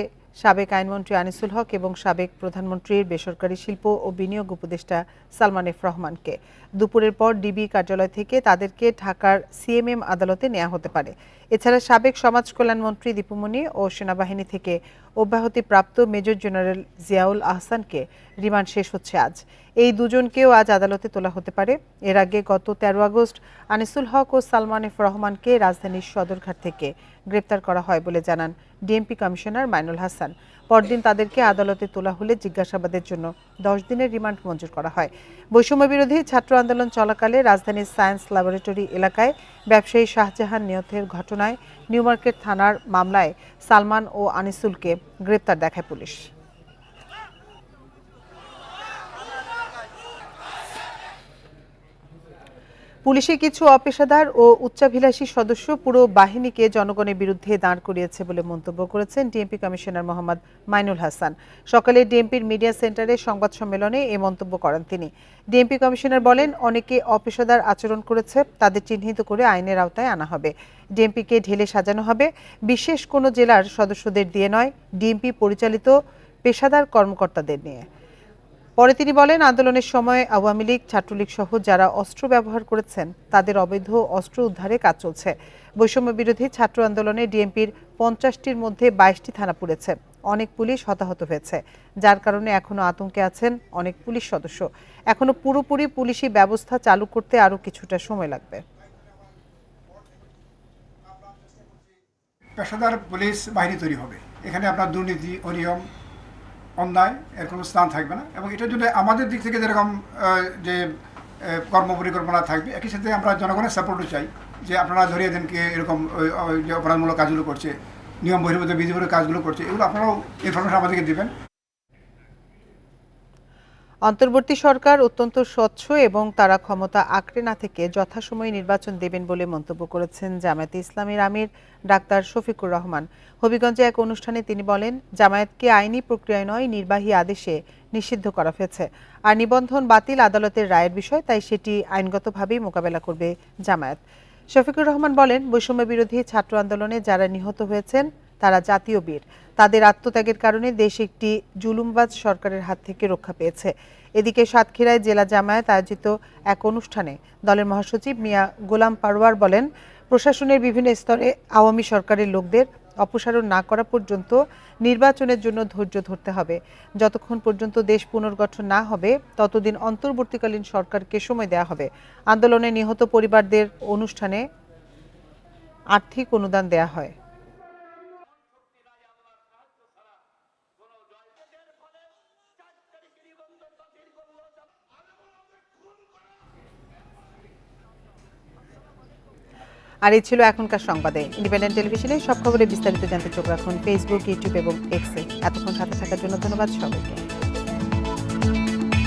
Speaker 1: সাবেক আইনমন্ত্রী আনিসুল হক এবং সাবেক প্রধানমন্ত্রীর বেসরকারি শিল্প ও বিনিয়োগ উপদেষ্টা সালমান এফ রহমানকে। দুপুরের পর ডিবি কার্যালয় থেকে তাদেরকে ঢাকার সিএমএম আদালতে নেওয়া হতে পারে। এছাড়া সাবেক সমাজ কল্যাণমন্ত্রী দীপুমণি ও সেনাবাহিনী থেকে অব্যাহতিপ্রাপ্ত মেজর জেনারেল জিয়াউল আহসানকে রিমান্ড শেষ হচ্ছে আজ। এই দুজনকেও আজ আদালতে তোলা হতে পারে। এর আগে গত 13 আগস্ট আনিসুল হক ও সালমান এফ রহমানকে রাজধানীর সদরঘাট থেকে গ্রেপ্তার করা হয় বলে জানান ডিএমপি কমিশনার মাইনুল হাসান। পরদিন তাদেরকে আদালতে তোলা হলে জিজ্ঞাসাবাদের জন্য 10 দিনের রিমান্ড মঞ্জুর করা হয়। বৈষম্য বিরোধী ছাত্র আন্দোলন চলাকালে রাজধানীর সায়েন্স ল্যাবরেটরি এলাকায় ব্যবসায়ী শাহজাহান নিহতের ঘটনায় নিউমার্কেট থানার মামলায় সালমান ও আনিসুলকে গ্রেপ্তার দেখায় পুলিশ। পুলিশের কিছু অপেশাদার ও উচ্চাভিলাষী সদস্য পুরো বাহিনীকে জনগণের বিরুদ্ধে দাঁড় করিয়েছে বলে মন্তব্য করেছেন ডিএমপি কমিশনার মোহাম্মদ মাইনুল হাসান। সকালে ডিএমপির মিডিয়া সেন্টারে সংবাদ সম্মেলনে এই মন্তব্য করেন তিনি। ডিএমপি কমিশনার বলেন, অনেকে অপেশাদার আচরণ করেছে, তাদের চিহ্নিত করে আইনের আওতায় আনা হবে। ডিএমপিকে ঢেলে সাজানো হবে, বিশেষ কোনো জেলার সদস্যদের দিয়ে নয়, ডিএমপি পরিচালিত পেশাদার কর্মকর্তাদের নিয়ে। পরে তিনি বলেন, আন্দোলনের সময় আওয়ামী লীগ, ছাত্রলীগ সহ যারা অস্ত্র ব্যবহার করেছেন তাদের অবৈধ অস্ত্র উদ্ধারে কাজ চলছে। বৈষম্য বিরোধী ছাত্র আন্দোলনে ডিএমপির 50টির মধ্যে 22টি থানা পুড়েছে। অনেক পুলিশ হতাহত হয়েছে, যার কারণে এখনো আতঙ্কে আছেন অনেক পুলিশ সদস্য। এখনো পুরোপুরি পুলিশি ব্যবস্থা চালু করতে আরও কিছুটা সময় লাগবে।
Speaker 3: পেশাদার পুলিশ বাহিনী তৈরি হবে। এখানে আপনার দুর্নীতি, অনিয়ম, অন্যায় এর কোনো স্থান থাকবে না। এবং এটার জন্য আমাদের দিক থেকে যেরকম যে কর্মপরিকল্পনা থাকবে। একই সাথে আমরা জনগণের সাপোর্টও চাই যে আপনারা ধরিয়ে দেন কে এরকম যে অপরাধমূলক কাজগুলো করছে, নিয়ম বহির্ভূত বিধিমূলক কাজগুলো করছে, এগুলো আপনারাও ইনফরমেশন আমাদেরকে দেবেন।
Speaker 1: অন্তর্বর্তী সরকার অত্যন্ত স্বচ্ছ এবং তারা ক্ষমতা আঁকড়ে না থেকে যথাসময়ে নির্বাচন দেবেন বলে মন্তব্য করেছেন জামায়াতে ইসলামীর আমির ডাক্তার শফিকুর রহমান। হবিগঞ্জে এক অনুষ্ঠানে তিনি বলেন, জামায়াতকে আইনি প্রক্রিয়ায় নয় নির্বাহী আদেশে নিষিদ্ধ করা হয়েছে। আর নিবন্ধন বাতিল আদালতের রায়ের বিষয়, তাই সেটি আইনগতভাবেই মোকাবেলা করবে জামায়াত। শফিকুর রহমান বলেন, বৈষম্য বিরোধী ছাত্র আন্দোলনে যারা নিহত হয়েছেন তারা জাতীয় বীর। তাদের আত্মত্যাগের কারণে দেশ একটি জুলুমবাজ সরকারের হাত থেকে রক্ষা পেয়েছে। এদিকে সাতক্ষীরায় জেলা জামায়াত আয়োজিত এক অনুষ্ঠানে দলের মহাসচিব মিয়া গোলাম পারওয়ার বলেন, প্রশাসনের বিভিন্ন স্তরে আওয়ামী সরকারের লোকদের অপসারণ না করা পর্যন্ত নির্বাচনের জন্য ধৈর্য ধরতে হবে। যতক্ষণ পর্যন্ত দেশ পুনর্গঠন না হবে ততদিন অন্তর্বর্তীকালীন সরকারকে সময় দেওয়া হবে। আন্দোলনে নিহত পরিবারদের অনুষ্ঠানে আর্থিক অনুদান দেওয়া হয়। আর এই ছিল এখনকার সংবাদে। ইন্ডিপেন্ডেন্ট টেলিভিশনে সব খবরে বিস্তারিত জানতে চোখ রাখুন ফেসবুক, ইউটিউব এবং এক্সে। এতক্ষণ সাথে থাকার জন্য ধন্যবাদ সবাইকে।